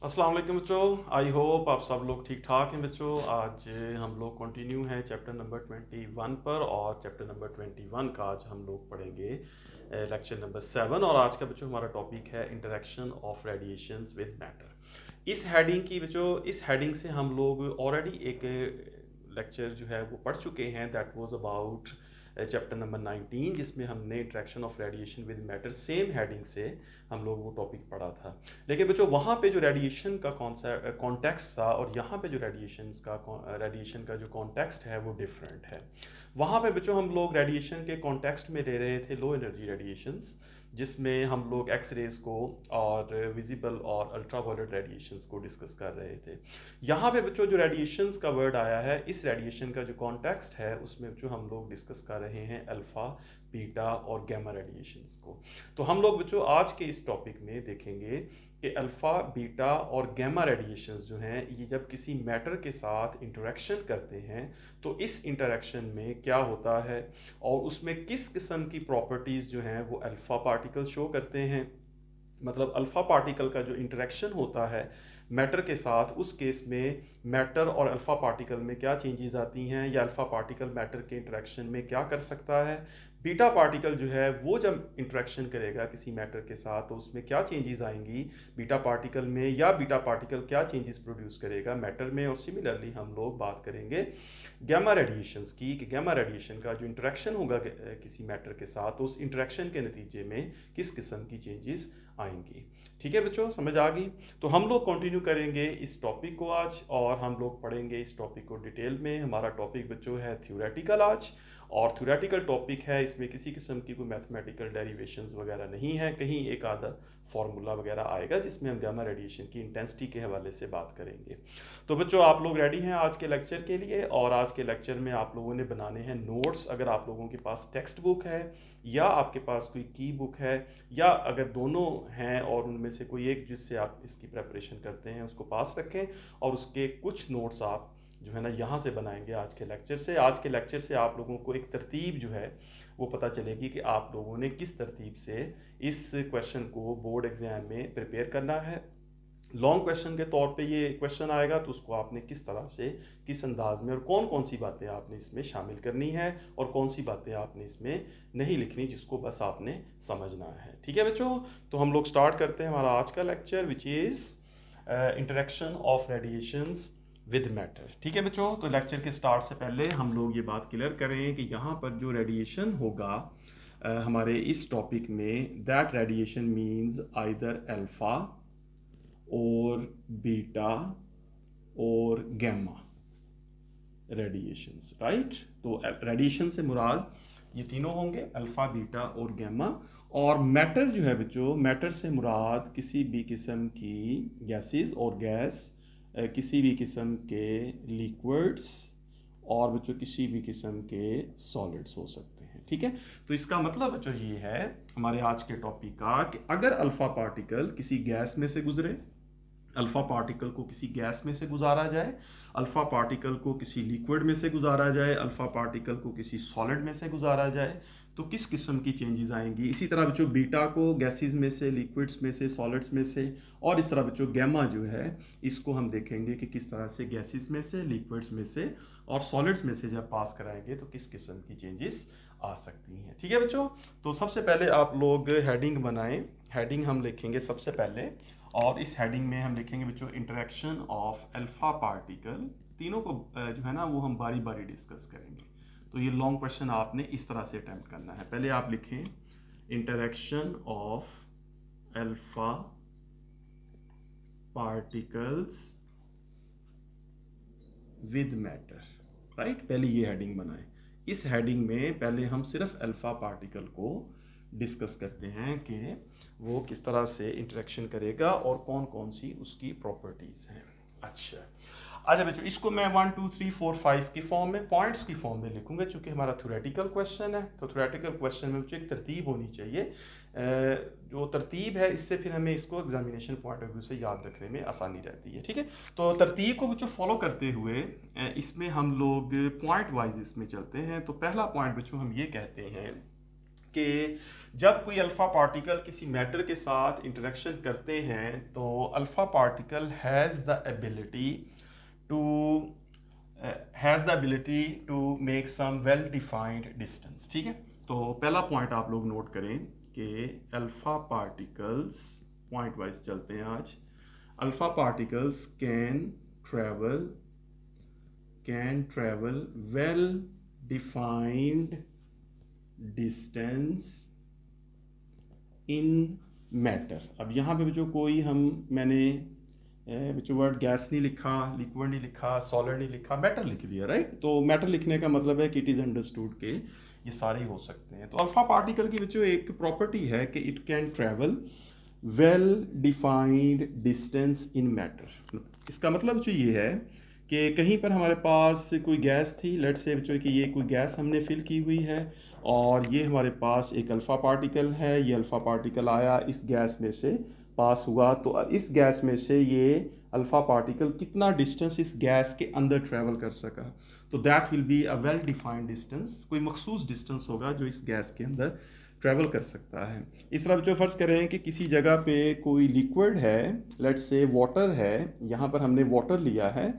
अस्सलाम वालेकुम बच्चों। आई होप आप सब लोग ठीक ठाक हैं बच्चों। आज हम लोग कंटिन्यू हैं चैप्टर नंबर 21 पर, और चैप्टर नंबर 21 का आज हम लोग पढ़ेंगे लेक्चर नंबर 7। और आज का बच्चों हमारा टॉपिक है interaction of radiations with matter. इस हेडिंग की बच्चों, इस हेडिंग से हम लोग ऑलरेडी एक लेक्चर जो है वो पढ़ चुके हैं, that was about chapter number 19, जिसमें हमने interaction of radiation with matter same heading से हम लोग वो टॉपिक पढ़ा था। लेकिन बच्चों वहाँ पे जो रेडिएशन का कॉन्टेक्स्ट था और यहाँ पे जो रेडिएशन का जो कॉन्टेक्स्ट है वो डिफरेंट है। वहाँ पे बच्चों हम लोग रेडिएशन के कॉन्टेक्स्ट में ले रहे थे लो एनर्जी रेडिएशंस, जिसमें हम लोग एक्स रेज को और विजिबल और अल्ट्रावायलेट रेडिएशंस को डिस्कस कर रहे थे। यहाँ पे बच्चों जो रेडिएशंस का वर्ड आया है, इस रेडिएशन का जो कॉन्टेक्स्ट है उसमें बच्चों हम लोग डिस्कस कर रहे हैं अल्फ़ा, बीटा और गैमा रेडिएशंस को। तो हम लोग बच्चों आज के इस टॉपिक में देखेंगे कि अल्फ़ा, बीटा और गैमा रेडिएशंस जो हैं ये जब किसी मैटर के साथ इंटरेक्शन करते हैं तो इस इंटरेक्शन में क्या होता है और उसमें किस किस्म की प्रॉपर्टीज़ जो हैं वो अल्फ़ा पार्टिकल शो करते हैं। मतलब अल्फ़ा पार्टिकल का जो इंटरेक्शन होता है मैटर के साथ, उस केस में मैटर और अल्फ़ा पार्टिकल में क्या चेंजेस आती हैं, या अल्फ़ा पार्टिकल मैटर के इंटरेक्शन में क्या कर सकता है। बीटा पार्टिकल जो है वो जब इंटरेक्शन करेगा किसी मैटर के साथ तो उसमें क्या चेंजेस आएंगी बीटा पार्टिकल में, या बीटा पार्टिकल क्या चेंजेस प्रोड्यूस करेगा मैटर में। और सिमिलरली हम लोग बात करेंगे गैमा रेडिएशंस की, कि गैमा रेडिएशन का जो इंटरेक्शन होगा किसी मैटर के साथ तो उस इंटरेक्शन के नतीजे में किस किस्म की चेंजेस आएंगी। ठीक है बच्चों, समझ आ गई। तो हम लोग कंटिन्यू करेंगे इस टॉपिक को आज, और हम लोग पढ़ेंगे इस टॉपिक को डिटेल में। हमारा टॉपिक बच्चों है थ्योरेटिकल आज, और थ्योरेटिकल टॉपिक है, इसमें किसी किस्म की कोई मैथमेटिकल डेरिवेशंस वगैरह नहीं है। कहीं एक आधा फार्मूला वगैरह आएगा जिसमें हम गामा रेडिएशन की इंटेंसिटी के हवाले से बात करेंगे। तो बच्चों आप लोग रेडी हैं आज के लेक्चर के लिए, और आज के लेक्चर में आप लोगों ने बनाने हैं नोट्स। अगर आप लोगों के पास टेक्स्ट बुक है या आपके पास कोई की बुक है, या अगर दोनों हैं और उनमें से कोई एक जिससे आप इसकी प्रेपरेशन करते हैं उसको पास रखें, और उसके कुछ नोट्स आप जो है ना यहाँ से बनाएंगे आज के लेक्चर से। आज के लेक्चर से आप लोगों को एक तरतीब जो है वो पता चलेगी कि आप लोगों ने किस तरतीब से इस क्वेश्चन को बोर्ड एग्जाम में प्रिपेयर करना है। लॉन्ग क्वेश्चन के तौर पे ये क्वेश्चन आएगा तो उसको आपने किस तरह से, किस अंदाज में, और कौन कौन सी बातें आपने इसमें शामिल करनी है और कौन सी बातें आपने इसमें नहीं लिखनी, जिसको बस आपने समझना है। ठीक है बच्चों, तो हम लोग स्टार्ट करते हैं हमारा आज का lecture, which is interaction of radiations with matter. ठीक है बच्चों, तो लेक्चर के स्टार्ट से पहले हम लोग ये बात क्लियर करें कि यहाँ पर जो रेडिएशन होगा हमारे इस टॉपिक में, that radiation means either alpha और बीटा और गैमा रेडिएशंस, राइट। तो रेडिएशन से मुराद ये तीनों होंगे, अल्फा, बीटा और गैमा। और मैटर जो है बच्चों, मैटर से मुराद किसी भी किस्म की गैसेस और गैस, किसी भी किस्म के लिक्विड्स, और बच्चों किसी भी किस्म के सॉलिड्स हो सकते हैं। ठीक है, तो इसका मतलब बच्चों ये है हमारे आज के टॉपिक का कि अगर अल्फा पार्टिकल किसी गैस में से गुजरे, अल्फ़ा पार्टिकल को किसी गैस में से गुजारा जाए, अल्फ़ा पार्टिकल को किसी लिक्विड में से गुजारा जाए, अल्फ़ा पार्टिकल को किसी सॉलिड में से गुजारा जाए, तो किस किस्म की चेंजेस आएंगी। इसी तरह बच्चों बीटा को गैसेस में से, लिक्विड्स में से, सॉलिड्स में से, और इस तरह बच्चों गैमा जो है इसको हम देखेंगे कि किस तरह से गैसेस में से, लिक्विड्स में से और सॉलिड्स में से जब पास कराएंगे तो किस किस्म की चेंजेस आ सकती हैं। ठीक है बच्चों, तो सबसे पहले आप लोग हेडिंग बनाएं। हेडिंग हम लिखेंगे सबसे पहले, और इस हेडिंग में हम लिखेंगे बच्चों इंटरेक्शन ऑफ अल्फा पार्टिकल। तीनों को जो है ना वो हम बारी बारी डिस्कस करेंगे। तो ये लॉन्ग क्वेश्चन आपने इस तरह से अटेम्प्ट करना है। पहले आप लिखें interaction of alpha particles with matter, right. पहले ये हेडिंग बनाएं। इस हेडिंग में पहले हम सिर्फ अल्फा पार्टिकल को डिस्कस करते हैं कि वो किस तरह से इंटरेक्शन करेगा और कौन कौन सी उसकी प्रॉपर्टीज़ हैं। अच्छा बच्चों, इसको मैं 1 2 3 4 5 की फॉर्म में, पॉइंट्स की फॉर्म में लिखूंगा, चूंकि हमारा थ्योरेटिकल क्वेश्चन है। तो थ्योरेटिकल क्वेश्चन में बच्चों एक तरतीब होनी चाहिए। जो तरतीब है इससे फिर हमें इसको एग्जामिनेशन पॉइंट ऑफ व्यू से याद रखने में आसानी रहती है। ठीक है, तो तरतीब को बच्चों फॉलो करते हुए इसमें हम लोग पॉइंट वाइज इसमें चलते हैं। तो पहला पॉइंट बच्चों हम ये कहते हैं कि जब कोई अल्फ़ा पार्टिकल किसी मैटर के साथ इंटरेक्शन करते हैं तो alpha particle has the ability to make some well defined distance. ठीक है, तो पहला पॉइंट आप लोग नोट करें कि अल्फ़ा पार्टिकल्स, पॉइंट वाइज चलते हैं आज। Alpha particles can travel well defined distance in matter. अब यहाँ पे जो कोई मैंने जो वर्ड गैस नहीं लिखा, लिक्विड नहीं लिखा, सॉलिड नहीं लिखा, मैटर लिख दिया, राइट। तो मैटर लिखने का मतलब है कि इट इज़ अंडरस्टूड के ये सारे हो सकते हैं। तो अल्फ़ा पार्टिकल की जो एक प्रॉपर्टी है कि it can travel well defined distance in matter. इसका मतलब जो ये है कि कहीं पर हमारे पास कोई गैस थी, लेट्स से बच्चों कि ये कोई गैस हमने फिल की हुई है और ये हमारे पास एक अल्फ़ा पार्टिकल है। ये अल्फ़ा पार्टिकल आया, इस गैस में से पास हुआ, तो इस गैस में से ये अल्फ़ा पार्टिकल कितना डिस्टेंस इस गैस के अंदर ट्रैवल कर सका, तो that will be a well defined distance. कोई मखसूस डिस्टेंस होगा जो इस गैस के अंदर ट्रैवल कर सकता है। इस तरह जो फ़र्ज़ करें कि किसी जगह पे कोई लिक्विड है, लेट्स से वाटर है, यहाँ पर हमने वाटर लिया है,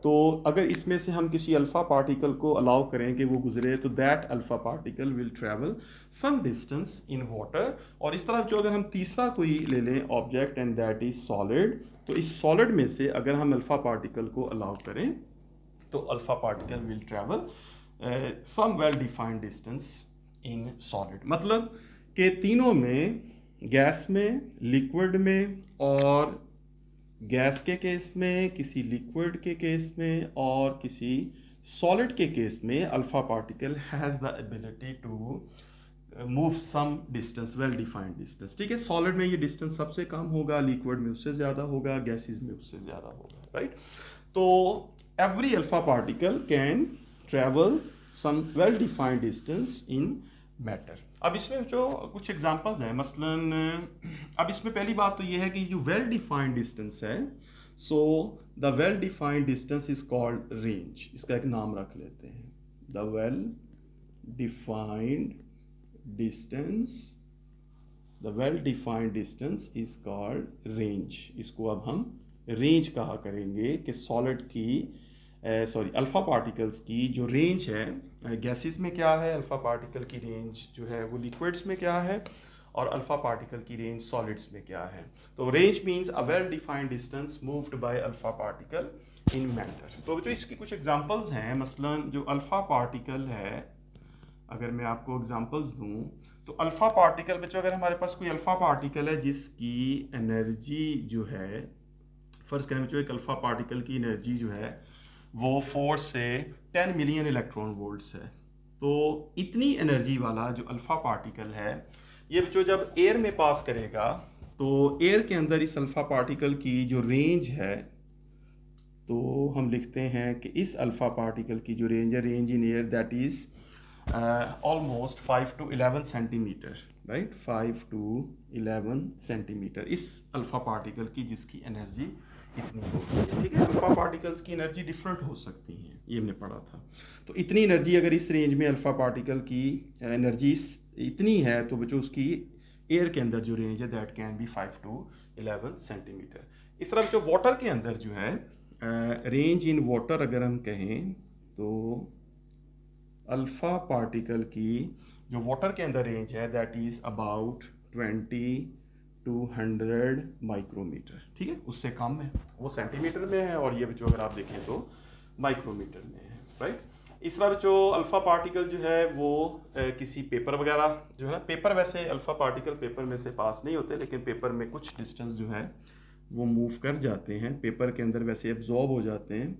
तो अगर इसमें से हम किसी अल्फ़ा पार्टिकल को अलाउ करें कि वो गुजरे, तो that alpha particle will travel some distance in water. और इस तरह जो अगर हम तीसरा कोई ले लें object and that is solid, तो इस सॉलिड में से अगर हम अल्फ़ा पार्टिकल को अलाउ करें तो alpha particle will travel some well defined distance in solid. मतलब कि तीनों में, गैस में, लिक्विड में और गैस के केस में, किसी लिक्विड के केस में और किसी सॉलिड के केस में, alpha particle has the ability to move some distance, well defined distance. ठीक है, सॉलिड में ये डिस्टेंस सबसे कम होगा, लिक्विड में उससे ज़्यादा होगा, गैसेस में उससे ज़्यादा होगा, राइट। तो every alpha particle can travel some well defined distance in matter. अब इसमें जो कुछ एग्जांपल्स हैं, मसलन अब इसमें पहली बात तो ये है कि जो वेल डिफाइंड डिस्टेंस है, so the well defined distance is called range. इसका एक नाम रख लेते हैं, the well defined distance, the well defined distance is called range. इसको अब हम रेंज कहा करेंगे कि सॉलिड की अल्फ़ा पार्टिकल्स की जो रेंज है गैसेस में क्या है, अल्फ़ा पार्टिकल की रेंज जो है वो लिक्विड्स में क्या है, और अल्फ़ा पार्टिकल की रेंज सॉलिड्स में क्या है। तो range means a well defined distance moved by alpha particle in matter. तो जो इसकी कुछ एग्जांपल्स हैं, मसलन जो अल्फ़ा पार्टिकल है, अगर मैं आपको एग्जांपल्स दूं तो अल्फ़ा पार्टिकल बच्चों, अगर हमारे पास कोई अल्फ़ा पार्टिकल है जिसकी एनर्जी जो है, फ़र्ज़ करें बच्चों एक अल्फ़ा पार्टिकल की एनर्जी जो है वो 4 से 10 मिलियन इलेक्ट्रॉन वोल्ट्स है, तो इतनी एनर्जी वाला जो अल्फ़ा पार्टिकल है, ये बच्चों जब एयर में पास करेगा तो एयर के अंदर इस अल्फ़ा पार्टिकल की जो रेंज है, तो हम लिखते हैं कि इस अल्फ़ा पार्टिकल की जो रेंज है, range in air that is almost 5 to 11 centimetre, right, 5 to 11 centimetre इस अल्फ़ा पार्टिकल की जिसकी एनर्जी इतनी होती है। ठीक है, अल्फ़ा पार्टिकल्स की एनर्जी डिफरेंट हो सकती हैं, ये हमने पढ़ा था। तो इतनी एनर्जी अगर इस रेंज में अल्फ़ा पार्टिकल की एनर्जी इतनी है, तो बच्चों उसकी एयर के अंदर जो रेंज है that can be 5 to 11 centimetre. इस तरह जो वाटर के अंदर जो है रेंज इन वाटर अगर हम कहें, तो अल्फ़ा पार्टिकल की जो वाटर के अंदर रेंज है that is about 20 to 100 micrometre. ठीक है, उससे कम है, वो सेंटीमीटर में है और ये बच्चों अगर आप देखें तो माइक्रोमीटर में है, राइट। इस तरह बच्चों अल्फ़ा पार्टिकल जो है वो किसी पेपर वगैरह जो है ना, पेपर वैसे अल्फ़ा पार्टिकल पेपर में से पास नहीं होते, लेकिन पेपर में कुछ डिस्टेंस जो है वो मूव कर जाते हैं, पेपर के अंदर वैसे एब्जॉर्ब हो जाते हैं।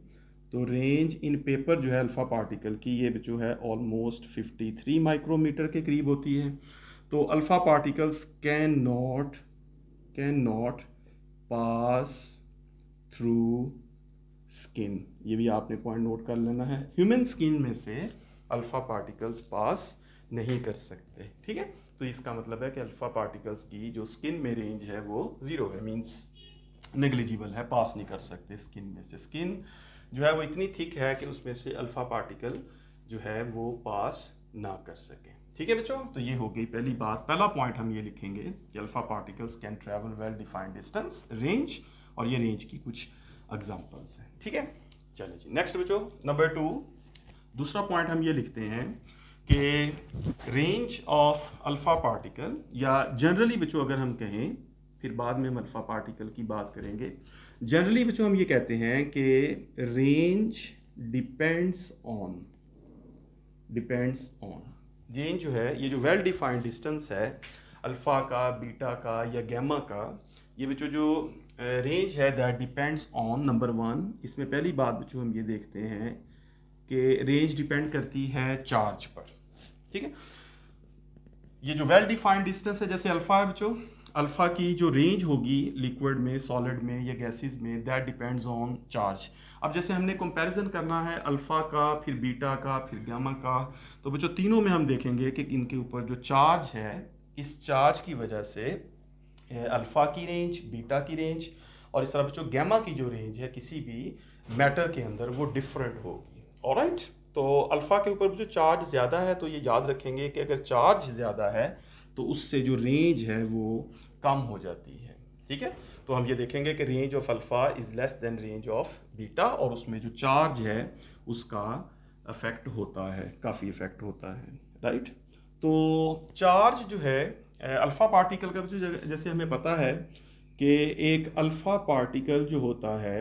तो रेंज इन पेपर जो है अल्फ़ा पार्टिकल की, ये जो है ऑलमोस्ट 53 माइक्रोमीटर के करीब होती है। तो alpha particles can not pass through skin, ये भी आपने पॉइंट नोट कर लेना है। ह्यूमन स्किन में से अल्फ़ा पार्टिकल्स पास नहीं कर सकते। ठीक है, तो इसका मतलब है कि अल्फ़ा पार्टिकल्स की जो स्किन में रेंज है वो 0 है, मींस नेग्लिजिबल है, पास नहीं कर सकते स्किन में से। स्किन जो है वो इतनी थिक है कि उसमें से अल्फ़ा पार्टिकल जो है वो पास ना कर सके। ठीक ठीक है बच्चों, तो ये हो गई पहली बात। पहला पॉइंट हम ये लिखेंगे कि alpha particles can travel well defined distance range, और ये रेंज की कुछ एग्जांपल्स हैं। ठीक है, चलिए जी नेक्स्ट बच्चों, नंबर 2, दूसरा पॉइंट हम ये लिखते हैं कि रेंज ऑफ अल्फा पार्टिकल, या जनरली बच्चों अगर हम कहें, फिर बाद में हम अल्फा पार्टिकल की बात करेंगे, जनरली बच्चों हम ये कहते हैं कि रेंज डिपेंड्स ऑन रेंज जो है, ये जो वेल डिफाइंड डिस्टेंस है अल्फा का, बीटा का या गैमा का, ये बच्चों जो रेंज है दैट डिपेंड्स ऑन, नंबर 1, इसमें पहली बात बच्चों हम ये देखते हैं कि रेंज डिपेंड करती है चार्ज पर। ठीक है, ये जो वेल डिफाइंड डिस्टेंस है जैसे अल्फा है बच्चों, अल्फा की जो रेंज होगी लिक्विड में, सॉलिड में या गैसेस में, दैट डिपेंड्स ऑन चार्ज। अब जैसे हमने कंपैरिजन करना है अल्फा का, फिर बीटा का, फिर गामा का, तो बच्चों तीनों में हम देखेंगे कि इनके ऊपर जो चार्ज है, इस चार्ज की वजह से अल्फा की रेंज, बीटा की रेंज, और इस तरह बच्चों गैमा की जो रेंज है किसी भी मैटर के अंदर वो डिफरेंट होगी। ऑलराइट, तो अल्फा के ऊपर जो चार्ज ज़्यादा है, तो ये याद रखेंगे कि अगर चार्ज ज़्यादा है तो उससे जो रेंज है वो कम हो जाती है। ठीक है, तो हम ये देखेंगे कि range of alpha is less than range of beta, और उसमें जो चार्ज है उसका इफेक्ट होता है, काफ़ी इफेक्ट होता है। राइट, तो चार्ज जो है अल्फा पार्टिकल का जैसे हमें पता है कि एक अल्फा पार्टिकल जो होता है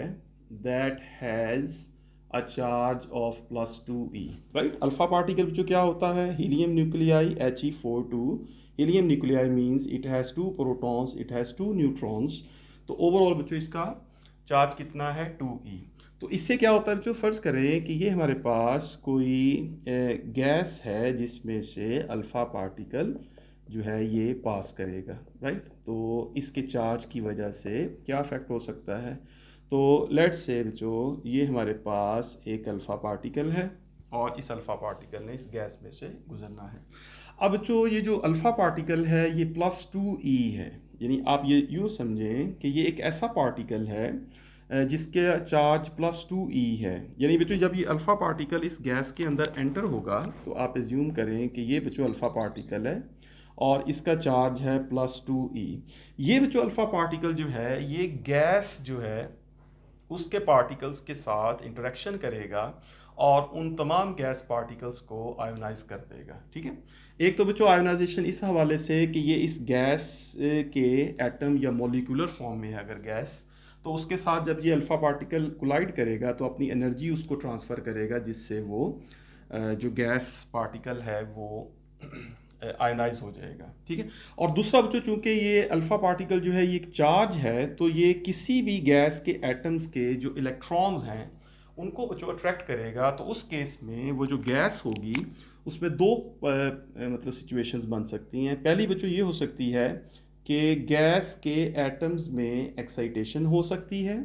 that has a charge of +2e। Right, alpha particle जो क्या होता है, helium nuclei He42, helium nuclei means it has 2 protons, it has 2 neutrons, तो ओवरऑल बच्चों इसका चार्ज कितना है 2e। तो इससे क्या होता है बच्चों, फ़र्ज़ करें कि ये हमारे पास कोई गैस है जिसमें से अल्फ़ा पार्टिकल जो है ये पास करेगा। राइट, तो इसके चार्ज की वजह से क्या इफेक्ट हो सकता है, तो लेट्स से बच्चों ये हमारे पास एक अल्फ़ा पार्टिकल है और इस अल्फ़ा पार्टिकल ने इस गैस में से गुजरना है। अब बच्चों ये जो अल्फ़ा पार्टिकल है ये +2e है, यानी आप ये यूँ समझें कि ये एक ऐसा पार्टिकल है जिसके चार्ज +2e है। यानी बच्चों जब ये अल्फ़ा पार्टिकल इस गैस के अंदर एंटर होगा तो आप एज्यूम करें कि ये बच्चों अल्फ़ा पार्टिकल है और इसका चार्ज है +2e। ये बच्चों अल्फ़ा पार्टिकल जो है ये गैस जो है उसके पार्टिकल्स के साथ इंटरेक्शन करेगा और उन तमाम गैस पार्टिकल्स को आयोनाइज कर देगा। ठीक है, एक तो बच्चों आयोनाइजेशन इस हवाले से कि ये इस गैस के एटम या मॉलिक्यूलर फॉर्म में है अगर गैस, तो उसके साथ जब ये अल्फ़ा पार्टिकल कोलाइड करेगा तो अपनी एनर्जी उसको ट्रांसफ़र करेगा, जिससे वो जो गैस पार्टिकल है वो आयनाइज हो जाएगा। ठीक है, और दूसरा बच्चों चूंकि ये अल्फ़ा पार्टिकल जो है ये एक चार्ज है, तो ये किसी भी गैस के एटम्स के जो इलेक्ट्रॉन्स हैं उनको बच्चों अट्रैक्ट करेगा। तो उस केस में वो जो गैस होगी उसमें दो मतलब सिचुएशंस बन सकती हैं। पहली बच्चों ये हो सकती है कि गैस के एटम्स में एक्साइटेशन हो सकती है।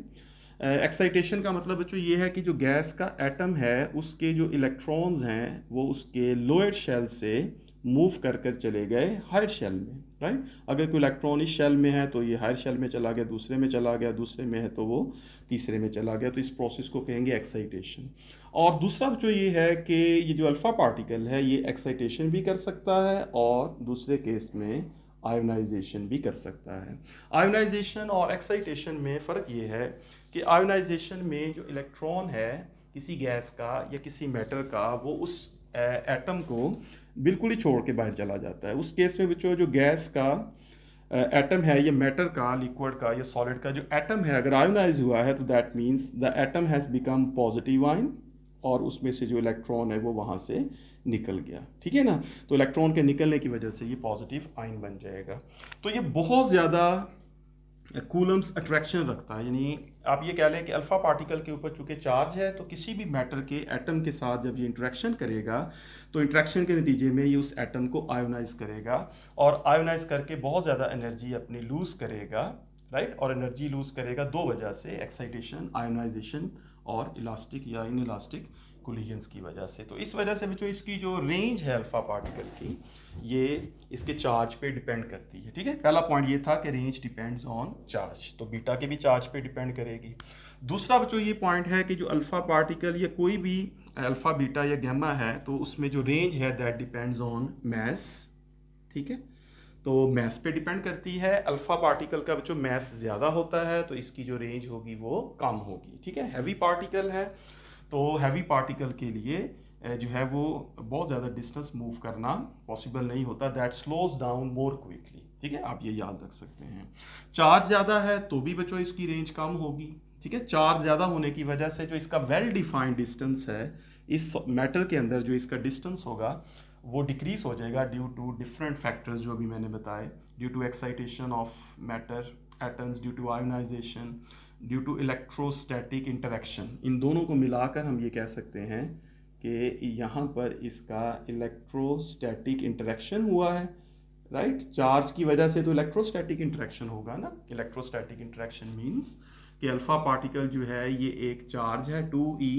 एक्साइटेशन का मतलब बच्चों ये है कि जो गैस का एटम है उसके जो इलेक्ट्रॉन्स हैं वो उसके लोअर शेल से मूव कर कर चले गए हायर शेल में। राइट, अगर कोई इलेक्ट्रॉन इस शेल में है तो ये हायर शेल में चला गया, दूसरे में चला गया, दूसरे में है तो वो तीसरे में चला गया, तो इस प्रोसेस को कहेंगे एक्साइटेशन। और दूसरा जो ये है कि ये जो अल्फ़ा पार्टिकल है ये एक्साइटेशन भी कर सकता है और दूसरे केस में आयोनाइजेशन भी कर सकता है। आयोनाइजेशन और एक्साइटेशन में फ़र्क ये है कि आयोनाइजेशन में जो इलेक्ट्रॉन है किसी गैस का या किसी मैटर का वो उस एटम को बिल्कुल ही छोड़ के बाहर चला जाता है। उस केस में बच्चों जो गैस का एटम है या मैटर का, लिक्विड का या सॉलिड का जो एटम है अगर आयोनाइज हुआ है तो that means the atom has become positive ion और उसमें से जो इलेक्ट्रॉन है वो वहाँ से निकल गया। ठीक है ना, तो इलेक्ट्रॉन के निकलने की वजह से ये पॉजिटिव आयन बन जाएगा। तो ये बहुत ज़्यादा कूलम्स अट्रैक्शन रखता है, यानी आप ये कह लें कि अल्फ़ा पार्टिकल के ऊपर चूंकि चार्ज है तो किसी भी मैटर के एटम के साथ जब ये इंटरेक्शन करेगा तो इंटरेक्शन के नतीजे में ये उस एटम को आयोनाइज करेगा और आयोनाइज करके बहुत ज़्यादा एनर्जी अपनी लूज़ करेगा। राइट, और एनर्जी लूज़ करेगा दो वजह से, एक्साइटेशन, आयोनाइजेशन और इलास्टिक या इन इलास्टिक कोलिजन्स की वजह से। तो इस वजह से बच्चों इसकी जो रेंज है अल्फा पार्टिकल की, ये इसके चार्ज पे डिपेंड करती है। ठीक है, पहला पॉइंट ये था कि रेंज डिपेंड्स ऑन चार्ज, तो बीटा के भी चार्ज पे डिपेंड करेगी। दूसरा बच्चों ये पॉइंट है कि जो अल्फा पार्टिकल या कोई भी अल्फा बीटा या गैमा है, तो उसमें जो रेंज है दैट डिपेंड्स ऑन मैस। ठीक है, तो मैस पे डिपेंड करती है। अल्फा पार्टिकल का जो मैस ज़्यादा होता है तो इसकी जो रेंज होगी वो कम होगी। ठीक है, हैवी पार्टिकल है तो हैवी पार्टिकल के लिए जो है वो बहुत ज़्यादा डिस्टेंस मूव करना पॉसिबल नहीं होता, that slows down more quickly. ठीक है, आप ये याद रख सकते हैं। चार्ज ज़्यादा है तो भी बच्चों इसकी रेंज कम होगी। ठीक है, चार्ज ज़्यादा होने की वजह से जो इसका वेल डिफाइंड डिस्टेंस है, इस मैटर के अंदर जो इसका डिस्टेंस होगा वो डिक्रीज हो जाएगा ड्यू टू डिफरेंट फैक्टर्स जो अभी मैंने बताए, due to excitation of matter atoms, due to ionization, due to electrostatic interaction. इन दोनों को मिलाकर हम ये कह सकते हैं कि यहाँ पर इसका इलेक्ट्रोस्टैटिक इंटरेक्शन हुआ है। राइट, चार्ज की वजह से तो इलेक्ट्रोस्टैटिक इंटरेक्शन होगा ना। इलेक्ट्रोस्टैटिक इंटरेक्शन मीन्स कि अल्फा पार्टिकल जो है ये एक चार्ज है 2e,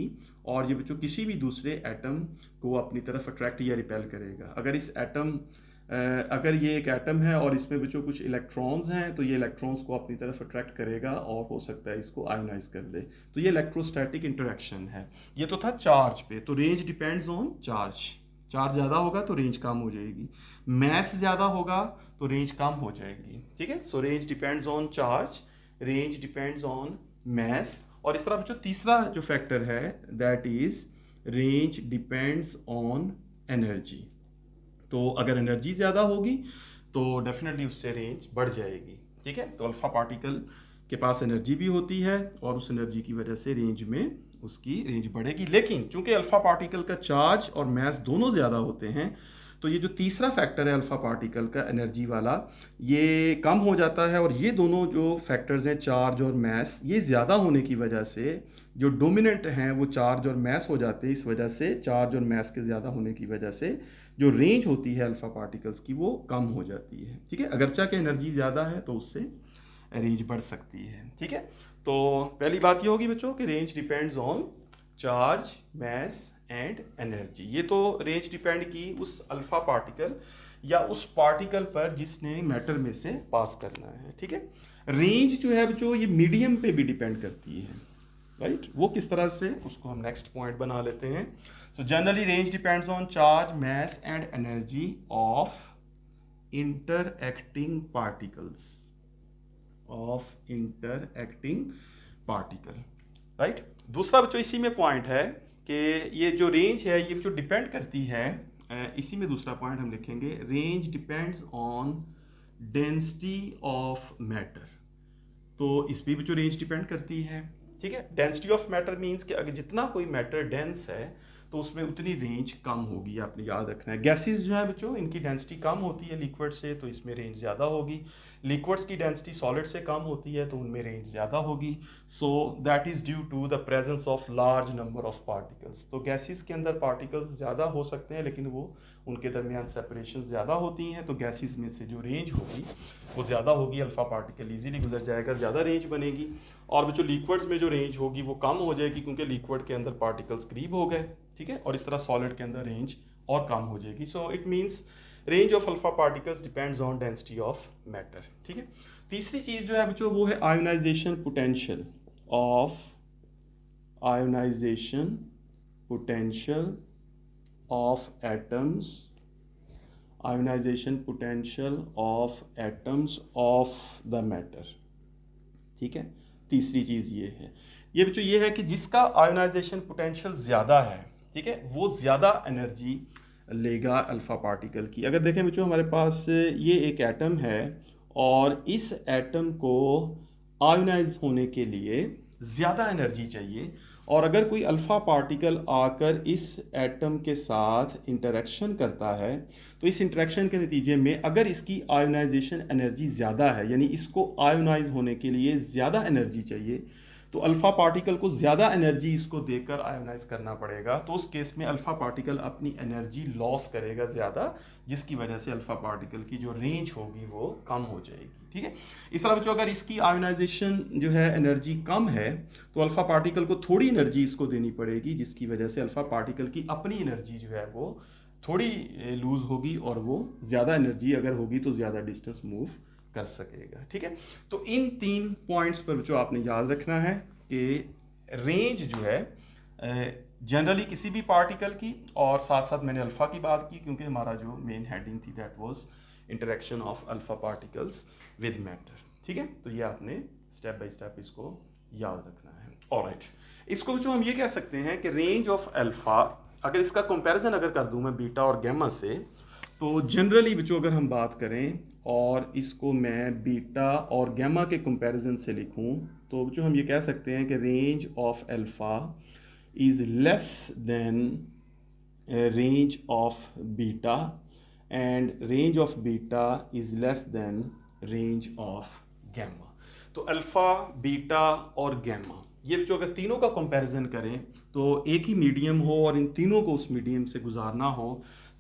और ये बच्चों किसी भी दूसरे एटम को अपनी तरफ अट्रैक्ट या रिपेल करेगा। अगर ये एक एटम है और इसमें बच्चों कुछ इलेक्ट्रॉन्स हैं तो ये इलेक्ट्रॉन्स को अपनी तरफ अट्रैक्ट करेगा और हो सकता है इसको आयोनाइज कर दे। तो ये इलेक्ट्रोस्टैटिक इंटरेक्शन है। ये तो था चार्ज पे, तो range depends on charge. Charge ज़्यादा होगा तो रेंज कम हो जाएगी, मैस ज़्यादा होगा तो रेंज कम हो जाएगी। ठीक है, so range depends on charge, range depends on mass. और इस तरह बच्चों तीसरा जो फैक्टर है that is range depends on energy. तो अगर एनर्जी ज़्यादा होगी तो डेफिनेटली उससे रेंज बढ़ जाएगी। ठीक है, तो अल्फा पार्टिकल के पास एनर्जी भी होती है और उस एनर्जी की वजह से रेंज में उसकी रेंज बढ़ेगी। लेकिन चूंकि अल्फा पार्टिकल का चार्ज और मैस दोनों ज़्यादा होते हैं तो ये जो तीसरा फैक्टर है अल्फा पार्टिकल का एनर्जी वाला, ये कम हो जाता है। और ये दोनों जो फैक्टर्स हैं चार्ज और मैस, ये ज़्यादा होने की वजह से जो डोमिनेंट हैं वो चार्ज और मैस हो जाते हैं। इस वजह से चार्ज और मैस के ज़्यादा होने की वजह से जो रेंज होती है अल्फा पार्टिकल्स की वो कम हो जाती है। ठीक है, अगरचा के एनर्जी ज़्यादा है तो उससे रेंज बढ़ सकती है। ठीक है, तो पहली बात ये होगी बच्चों कि range depends on charge, mass and energy. ये तो रेंज डिपेंड की उस अल्फा पार्टिकल या उस पार्टिकल पर जिसने मैटर में से पास करना है। ठीक है, रेंज जो है बच्चों ये मीडियम पे भी डिपेंड करती है। राइट, वो किस तरह से, उसको हम नेक्स्ट पॉइंट बना लेते हैं। So generally range depends on charge, mass and energy of interacting particle. Right, दूसरा बच्चों इसी में पॉइंट है कि ये जो रेंज है ये जो डिपेंड करती है, इसी में दूसरा पॉइंट हम लिखेंगे, range depends on density of matter. तो इस पर भी जो रेंज डिपेंड करती है। ठीक है, डेंसिटी ऑफ मैटर मीन्स कि अगर जितना कोई मैटर डेंस है तो उसमें उतनी रेंज कम होगी, आपने याद रखना है। गैसेस जो है बच्चों इनकी डेंसिटी कम होती है लिक्विड से, तो इसमें रेंज ज़्यादा होगी। लिक्विड्स की डेंसिटी सॉलिड से कम होती है तो उनमें रेंज ज़्यादा होगी। So that is due to the presence of large number of particles. तो गैसेस के अंदर पार्टिकल्स ज़्यादा हो सकते हैं लेकिन वो उनके दरमियान सेपरेशन ज़्यादा होती हैं, तो गैसेस में से जो रेंज होगी वो ज़्यादा होगी, अल्फा पार्टिकल ईजीली गुजर जाएगा, ज़्यादा रेंज बनेगी। और बच्चों लिक्विड्स में जो रेंज होगी वो कम हो जाएगी क्योंकि लिक्विड के अंदर पार्टिकल्स करीब हो गए। ठीक है, और इस तरह सॉलिड के अंदर रेंज और कम हो जाएगी। सो it means range of alpha particles depends on density of matter. ठीक है, तीसरी चीज़ जो है बच्चों वो है ionization potential of atoms, ionization potential of atoms of the matter. ठीक है, तीसरी चीज़ ये है, ये बच्चों ये है कि जिसका आयोनाइजेशन पोटेंशियल ज़्यादा है, ठीक है, वो ज़्यादा एनर्जी लेगा अल्फा पार्टिकल की। अगर देखें बच्चों हमारे पास ये एक एटम है और इस एटम को आयोनाइज होने के लिए ज़्यादा एनर्जी चाहिए, और अगर कोई अल्फा पार्टिकल आकर इस एटम के साथ इंटरेक्शन करता है तो इस इंटरेक्शन के नतीजे में अगर इसकी आयोनाइजेशन एनर्जी ज़्यादा है, यानी इसको आयोनाइज होने के लिए ज़्यादा एनर्जी चाहिए, तो अल्फा पार्टिकल को ज़्यादा एनर्जी इसको देकर आयोनाइज करना पड़ेगा। तो उस केस में अल्फा पार्टिकल अपनी एनर्जी लॉस करेगा ज़्यादा, जिसकी वजह से अल्फा पार्टिकल की जो रेंज होगी वो कम हो जाएगी। ठीक है। इस तरह बच्चों अगर इसकी आयोनाइजेशन जो है एनर्जी कम है तो अल्फा पार्टिकल को थोड़ी एनर्जी इसको देनी पड़ेगी, जिसकी वजह से अल्फा पार्टिकल की अपनी एनर्जी जो है वो थोड़ी लूज होगी और वो ज़्यादा एनर्जी अगर होगी तो ज़्यादा डिस्टेंस मूव कर सकेगा। ठीक है, तो इन 3 पॉइंट्स पर जो आपने याद रखना है कि रेंज जो है जनरली किसी भी पार्टिकल की, और साथ साथ मैंने अल्फ़ा की बात की क्योंकि हमारा जो मेन हेडिंग थी that was interaction of alpha particles with matter. ठीक है, तो ये आपने स्टेप बाय स्टेप इसको याद रखना है। ऑलराइट, इसको जो हम ये कह सकते हैं कि रेंज ऑफ अल्फ़ा, अगर इसका कंपैरिजन अगर कर दूं मैं बीटा और गैमा से, तो जनरली बच्चों अगर हम बात करें और इसको मैं बीटा और गैमा के कंपैरिजन से लिखूं तो बच्चों हम ये कह सकते हैं कि range of alpha is less than range of beta and range of beta is less than range of gamma। तो अल्फ़ा, बीटा और गैमा ये जो अगर तीनों का कंपैरिजन करें तो एक ही मीडियम हो और इन तीनों को उस मीडियम से गुजारना हो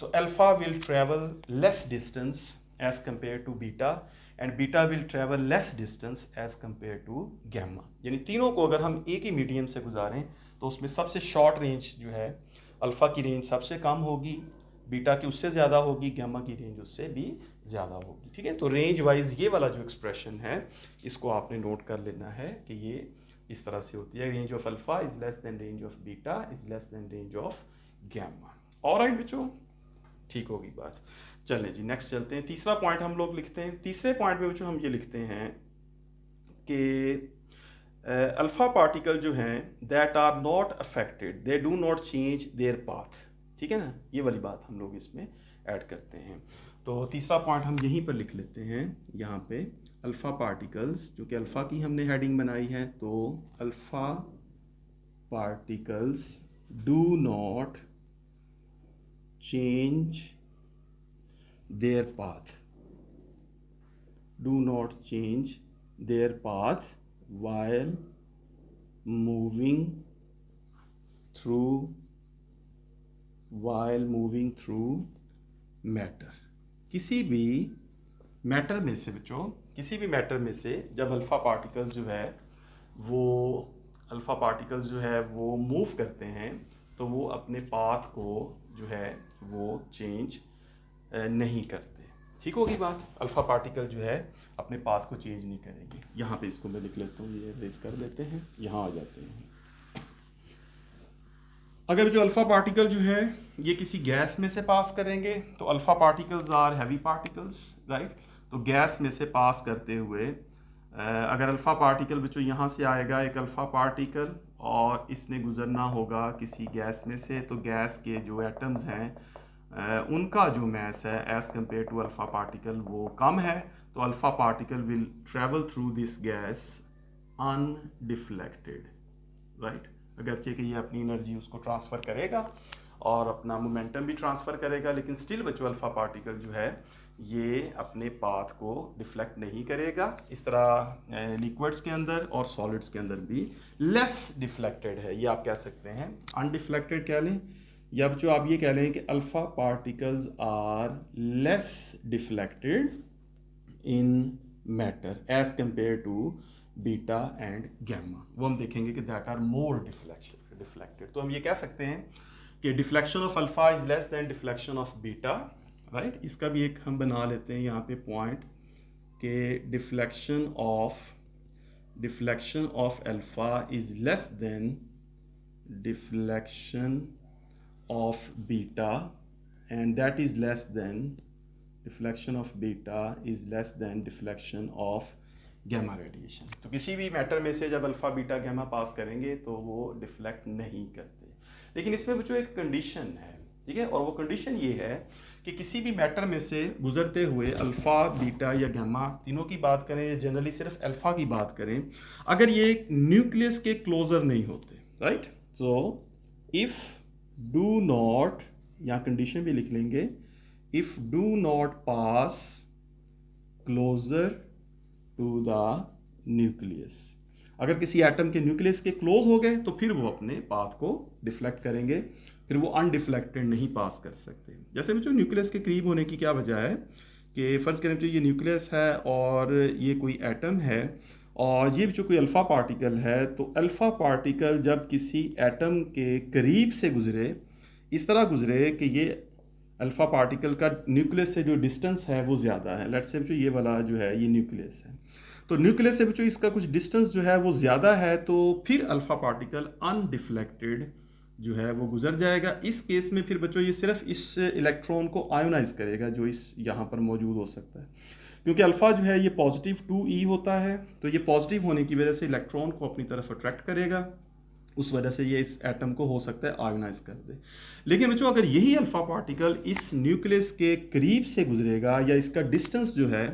तो alpha will travel less distance as compare to beta and beta will travel less distance as compare to gamma. यानी तीनों को अगर हम एक ही मीडियम से गुजारें तो उसमें सबसे शॉर्ट रेंज जो है अल्फ़ा की रेंज सबसे कम होगी, बीटा की उससे ज़्यादा होगी, गैमा की रेंज उससे भी ज़्यादा होगी। ठीक है, तो रेंज वाइज ये वाला जो एक्सप्रेशन है इसको आपने नोट कर लेना है कि ये इस तरह से होती है, range of alpha is less than range of beta is less than range of gamma. Alright बच्चों, ठीक होगी बात। चलें जी नेक्स्ट चलते हैं। तीसरा पॉइंट हम लोग लिखते हैं। तीसरे पॉइंट में बच्चों हम ये लिखते हैं कि अल्फ़ा पार्टिकल जो हैं that are not affected, they do not change their path. ठीक है ना, ये वाली बात हम लोग इसमें ऐड करते हैं। तो तीसरा पॉइंट हम यहीं पर लिख लेते हैं, यहाँ पे अल्फ़ा पार्टिकल्स, जो कि अल्फ़ा की हमने हेडिंग बनाई है, तो alpha particles do not change their path, do not change their path while moving through matter। किसी भी मैटर में से बच्चों, किसी भी मैटर में से जब अल्फ़ा पार्टिकल्स जो है वो मूव करते हैं तो वो अपने पाथ को जो है वो चेंज नहीं करते। ठीक होगी बात, अल्फ़ा पार्टिकल जो है अपने पाथ को चेंज नहीं करेंगे। यहाँ पे इसको मैं लिख लेता हूँ, ये रेस कर देते हैं, यहाँ आ जाते हैं। अगर जो अल्फ़ा पार्टिकल जो है ये किसी गैस में से पास करेंगे तो alpha particles are heavy particles, right. तो गैस में से पास करते हुए अगर अल्फ़ा पार्टिकल बच्चों यहाँ से आएगा एक अल्फ़ा पार्टिकल और इसने गुजरना होगा किसी गैस में से, तो गैस के जो एटम्स हैं उनका जो मैस है as compare to alpha particle वो कम है, तो alpha particle will travel through this gas undeflected, right. अगरचे कि ये अपनी एनर्जी उसको ट्रांसफ़र करेगा और अपना मोमेंटम भी ट्रांसफ़र करेगा, लेकिन स्टिल बच्चों अल्फ़ा पार्टिकल जो है ये अपने पाथ को डिफ्लेक्ट नहीं करेगा। इस तरह लिक्विड्स के अंदर और सॉलिड्स के अंदर भी लेस डिफ्लेक्टेड है, ये आप कह सकते हैं। अनडिफ्लेक्टेड कह लें या बच्चों आप ये कह लें कि alpha particles are less deflected in matter as compare to beta and gamma. वो हम देखेंगे कि दैट आर मोर डिफ्लेक्टेड। तो हम ये कह सकते हैं कि deflection of alpha is less than deflection of beta, right. इसका भी एक हम बना लेते हैं यहाँ पे पॉइंट कि deflection of alpha is less than deflection of beta and that is less than deflection of beta is less than deflection of gamma radiation। तो किसी भी मैटर में से जब अल्फ़ा बीटा गैमा पास करेंगे तो वो डिफ्लेक्ट नहीं करते, लेकिन इसमें जो एक कंडीशन है, ठीक है, और वो कंडीशन ये है कि किसी भी मैटर में से गुजरते हुए अल्फ़ा बीटा या गैमा तीनों की बात करें, जनरली सिर्फ अल्फ़ा की बात करें, अगर ये न्यूक्लियस के क्लोजर नहीं होते, right. So if do not, यहाँ कंडीशन भी लिख लेंगे, if do not pass closer to the nucleus, अगर किसी एटम के न्यूक्लियस के क्लोज हो गए तो फिर वो अपने पाथ को डिफ्लेक्ट करेंगे, फिर वो अनडिफ्लेक्टेड नहीं पास कर सकते। जैसे बच्चों न्यूक्लियस के करीब होने की क्या वजह है कि फ़र्ज़ करें बच्चों ये न्यूक्लियस है और ये कोई एटम है और ये बच्चों कोई अल्फ़ा पार्टिकल है, तो अल्फ़ा पार्टिकल जब किसी एटम के करीब से गुज़रे, इस तरह गुज़रे कि ये अल्फ़ा पार्टिकल का न्यूक्लियस से जो डिस्टेंस है वो ज़्यादा है। लेट्स से बच्चों ये वाला जो है ये न्यूक्लियस है, तो न्यूक्लियस से बच्चों इसका कुछ डिस्टेंस जो है वो ज़्यादा है, तो फिर अल्फ़ा पार्टिकल अनडिफ्लेक्टेड जो है वो गुजर जाएगा। इस केस में फिर बच्चों ये सिर्फ इस इलेक्ट्रॉन को आयोनाइज करेगा जो इस यहाँ पर मौजूद हो सकता है, क्योंकि अल्फ़ा जो है ये पॉजिटिव 2e होता है, तो ये पॉजिटिव होने की वजह से इलेक्ट्रॉन को अपनी तरफ अट्रैक्ट करेगा, उस वजह से ये इस एटम को हो सकता है आयोनाइज कर दे। लेकिन बच्चों अगर यही अल्फ़ा पार्टिकल इस न्यूक्लियस के करीब से गुजरेगा या इसका डिस्टेंस जो है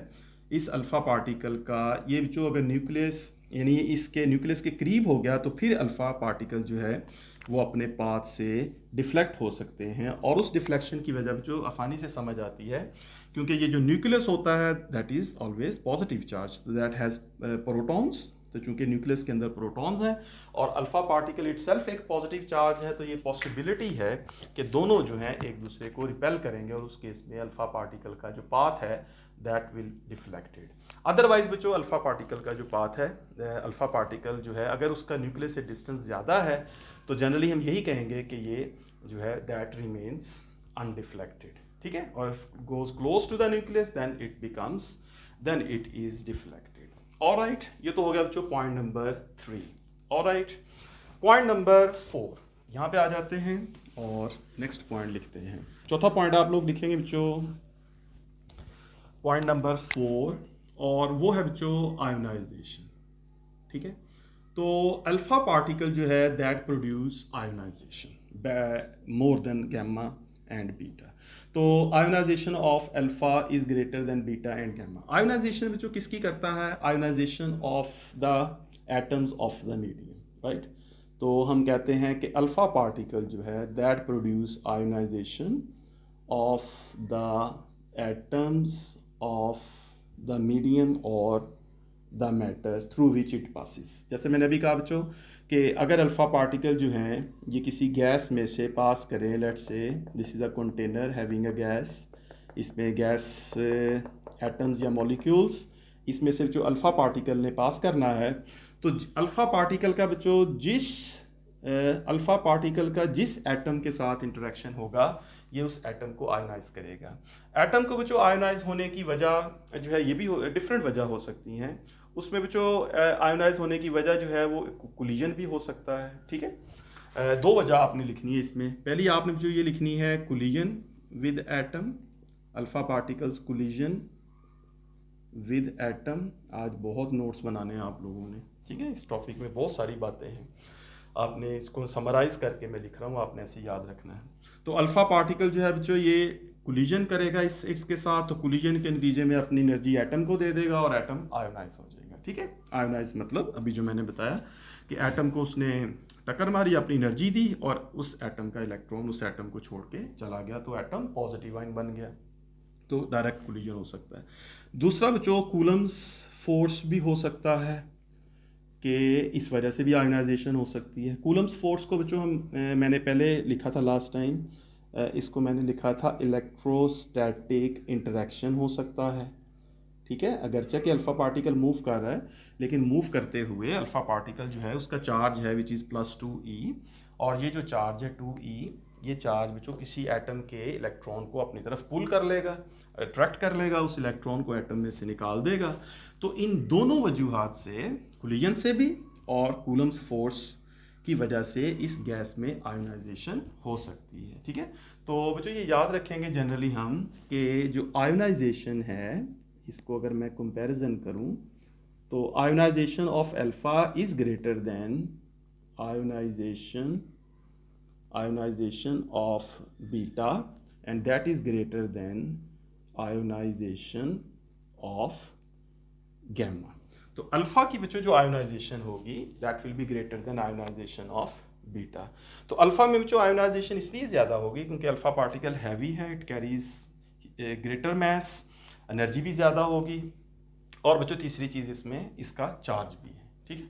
इस अल्फ़ा पार्टिकल का, ये बच्चों अगर न्यूक्लियस यानी इसके न्यूक्लियस के करीब हो गया, तो फिर अल्फ़ा पार्टिकल जो है वो अपने पाथ से डिफ्लेक्ट हो सकते हैं, और उस डिफ्लेक्शन की वजह जो आसानी से समझ आती है, क्योंकि ये जो न्यूक्लियस होता है that is always positive charge, that has protons, तो चूंकि न्यूक्लियस के अंदर प्रोटॉन्स हैं और अल्फ़ा पार्टिकल इटसेल्फ एक पॉजिटिव चार्ज है, तो ये पॉसिबिलिटी है कि दोनों जो हैं एक दूसरे को रिपेल करेंगे, और उस केस में अल्फ़ा पार्टिकल का जो पाथ है दैट विल डिफ्लेक्टेड। अदरवाइज बच्चों अल्फ़ा पार्टिकल का जो पाथ है, अल्फ़ा पार्टिकल जो है अगर उसका न्यूक्लियस से डिस्टेंस ज़्यादा है, तो जनरली हम यही कहेंगे कि ये जो है दैट रिमेन्स अनडिफ्लेक्टेड, ठीक है, और goes close to the nucleus then it is deflected. Alright, ये तो हो गया बच्चों point number 3। Alright, point number 4 यहाँ पे आ जाते हैं और नेक्स्ट पॉइंट लिखते हैं। चौथा पॉइंट आप लोग लिखेंगे बच्चों पॉइंट नंबर 4, और वो है बच्चों आयोनाइजेशन, ठीक है। तो अल्फ़ा पार्टिकल जो है that produce ionization more than gamma and beta. तो ionisation of alpha is greater than beta and gamma. Ionization बच्चों किसकी करता है? Ionization of the atoms of the medium, right. तो हम कहते हैं कि अल्फ़ा पार्टिकल जो है that produce ionization of the atoms of the medium और the matter through which it passes. जैसे मैंने अभी कहा बच्चों कि अगर अल्फ़ा पार्टिकल जो हैं ये किसी गैस में से पास करें, let's say this is a container having a gas, इसमें गैस एटम्स या मॉलिक्यूल्स, इसमें से जो अल्फ़ा पार्टिकल ने पास करना है, तो अल्फ़ा पार्टिकल का बच्चों अल्फ़ा पार्टिकल का जिस एटम के साथ इंटरेक्शन होगा ये उस एटम को आयोनाइज करेगा। एटम को बच्चों आयोनाइज होने की वजह जो है ये भी डिफरेंट वजह हो सकती हैं। उसमें बच्चों आयोनाइज होने की वजह जो है वो कोलिजन भी हो सकता है, ठीक है। दो वजह आपने लिखनी है इसमें। पहली आपने जो ये लिखनी है collision with atom, alpha particles collision with atom. आज बहुत नोट्स बनाने हैं आप लोगों ने, ठीक है। इस टॉपिक में बहुत सारी बातें हैं, आपने इसको समराइज़ करके मैं लिख रहा हूँ, आपने ऐसे याद रखना है। तो अल्फ़ा पार्टिकल जो है बच्चों ये कोलिजन करेगा इसके साथ, तो कोलिजन के नतीजे में अपनी एनर्जी एटम को दे देगा और एटम आयोनाइज हो जाएगा, ठीक है। आयोनाइज मतलब अभी जो मैंने बताया कि एटम को उसने टक्कर मारी, अपनी एनर्जी दी और उस एटम का इलेक्ट्रॉन उस एटम को छोड़ के चला गया, तो एटम पॉजिटिव आयन बन गया, तो डायरेक्ट कोलिजन हो सकता है। दूसरा बच्चों कूलम्स फोर्स भी हो सकता है कि इस वजह से भी आयोनाइजेशन हो सकती है। कूलम्स फोर्स को बच्चों मैंने पहले लिखा था लास्ट टाइम, इसको मैंने लिखा था इलेक्ट्रोस्टैटिक इंटरेक्शन हो सकता है, ठीक है। अगरचे कि अल्फ़ा पार्टिकल मूव कर रहा है, लेकिन मूव करते हुए अल्फ़ा पार्टिकल जो है उसका चार्ज है विच इज़ +2e, और ये जो चार्ज है 2e, ये चार्ज बच्चों किसी एटम के इलेक्ट्रॉन को अपनी तरफ पुल कर लेगा, अट्रैक्ट कर लेगा, उस इलेक्ट्रॉन को एटम में से निकाल देगा। तो इन दोनों वजूहात से, कोलिजन से भी और कूलम्स फोर्स की वजह से इस गैस में आयोनाइजेशन हो सकती है, ठीक है। तो बच्चों ये याद रखेंगे जनरली हम कि जो आयोनाइजेशन है, इसको अगर मैं कंपैरिजन करूं, तो ionisation of alpha is greater than ionisation of beta, and that is greater than ionisation of gamma. तो अल्फ़ा की बच्चों जो आयोनाइजेशन होगी that will be greater than ionisation of beta. तो अल्फ़ा में बच्चों आयोनाइजेशन इसलिए ज़्यादा होगी क्योंकि अल्फ़ा पार्टिकल हैवी है, it carries greater mass, energy भी ज़्यादा होगी, और बच्चों तीसरी चीज़ इसमें इसका चार्ज भी है, ठीक है।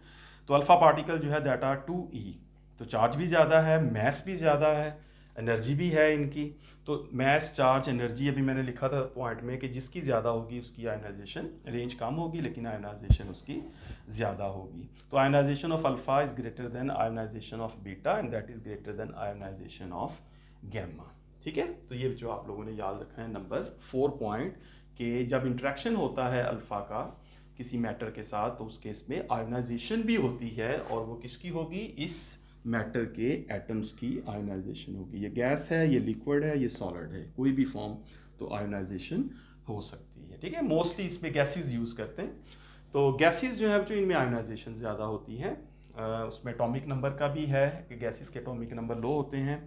तो अल्फ़ा पार्टिकल जो है दैट आर 2e, तो चार्ज भी ज़्यादा है, मैस भी ज़्यादा है, एनर्जी भी है इनकी, तो मैस चार्ज एनर्जी अभी मैंने लिखा था पॉइंट में कि जिसकी ज़्यादा होगी उसकी आयनाइजेशन रेंज कम होगी, लेकिन आयनाइजेशन उसकी ज़्यादा होगी। तो ionisation of alpha is greater than ionisation of beta and that is greater than ionisation of gamma. ठीक है, तो ये जो आप लोगों ने याद रखा है नंबर 4 पॉइंट, कि जब इंट्रैक्शन होता है अल्फा का किसी मैटर के साथ तो उस केस में आयनाइजेशन भी होती है, और वो किसकी होगी, इस मैटर के एटम्स की आयनाइजेशन होगी। ये गैस है, ये लिक्विड है, ये सॉलिड है, कोई भी फॉर्म, तो आयनाइजेशन हो सकती है। ठीक है, मोस्टली इसमें गैसेस यूज़ करते हैं। तो गैसेस जो है जो इनमें आयनाइजेशन ज़्यादा होती है। उसमें एटॉमिक नंबर का भी है कि गैसेस के एटॉमिक नंबर लो होते हैं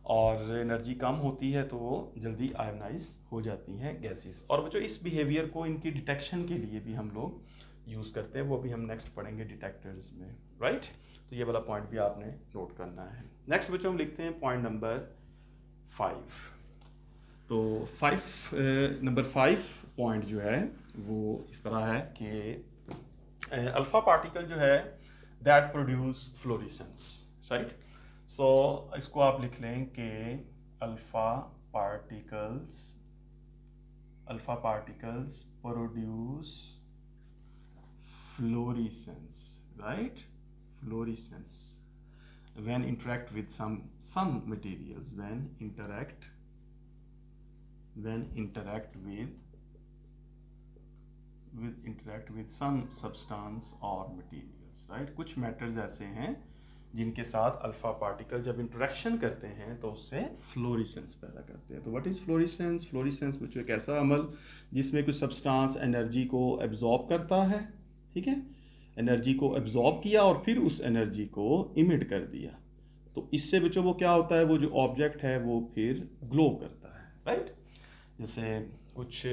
और एनर्जी कम होती है, तो वो जल्दी आयनाइज हो जाती हैं गैसेस। और बच्चों इस बिहेवियर को इनकी डिटेक्शन के लिए भी हम लोग यूज़ करते हैं, वो भी हम नेक्स्ट पढ़ेंगे डिटेक्टर्स में, राइट। तो ये वाला पॉइंट भी आपने नोट करना है। नेक्स्ट बच्चों हम लिखते हैं पॉइंट नंबर 5। तो नंबर 5 पॉइंट जो है वो इस तरह है कि अल्फा पार्टिकल जो है दैट प्रोड्यूस फ्लोरेसेंस, राइट। सो इसको आप लिख लें कि alpha particles produce fluorescence, right, fluorescence when interact with some materials, when interact with some substance or materials, right। कुछ मैटर्स ऐसे हैं जिनके साथ अल्फा पार्टिकल जब इंटरेक्शन करते हैं तो उससे फ्लोरेसेंस पैदा करते हैं। तो व्हाट इज़ फ्लोरेसेंस? फ्लोरेसेंस बच्चों एक ऐसा अमल जिसमें कुछ सब्सटेंस एनर्जी को एब्जॉर्ब करता है, ठीक है, एनर्जी को एब्जॉर्ब किया और फिर उस एनर्जी को इमिट कर दिया। तो इससे बच्चों वो क्या होता है, वो जो ऑब्जेक्ट है वो फिर ग्लो करता है, राइट। जैसे कुछ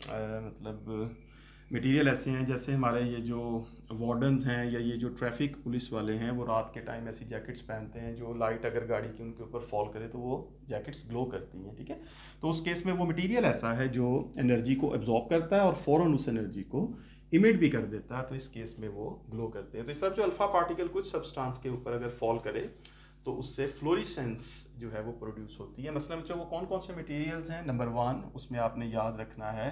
मतलब मटेरियल ऐसे हैं, जैसे हमारे ये जो वार्डन्स हैं या ये जो ट्रैफिक पुलिस वाले हैं, वो रात के टाइम ऐसी जैकेट्स पहनते हैं जो लाइट अगर गाड़ी की उनके ऊपर फॉल करे तो वो जैकेट्स ग्लो करती हैं, ठीक है। तो उस केस में वो मटेरियल ऐसा है जो एनर्जी को एब्जॉर्ब करता है और फ़ौरन उस एनर्जी को इमिट भी कर देता है, तो इस केस में वो ग्लो करते हैं। तो इस तरह जो अल्फा पार्टिकल कुछ सब्सटेंस के ऊपर अगर फॉल करे तो उससे फ्लोरेसेंस जो है वो प्रोड्यूस होती है। मसलन बच्चों वो कौन कौन से मटेरियल्स हैं, नंबर 1 उसमें आपने याद रखना है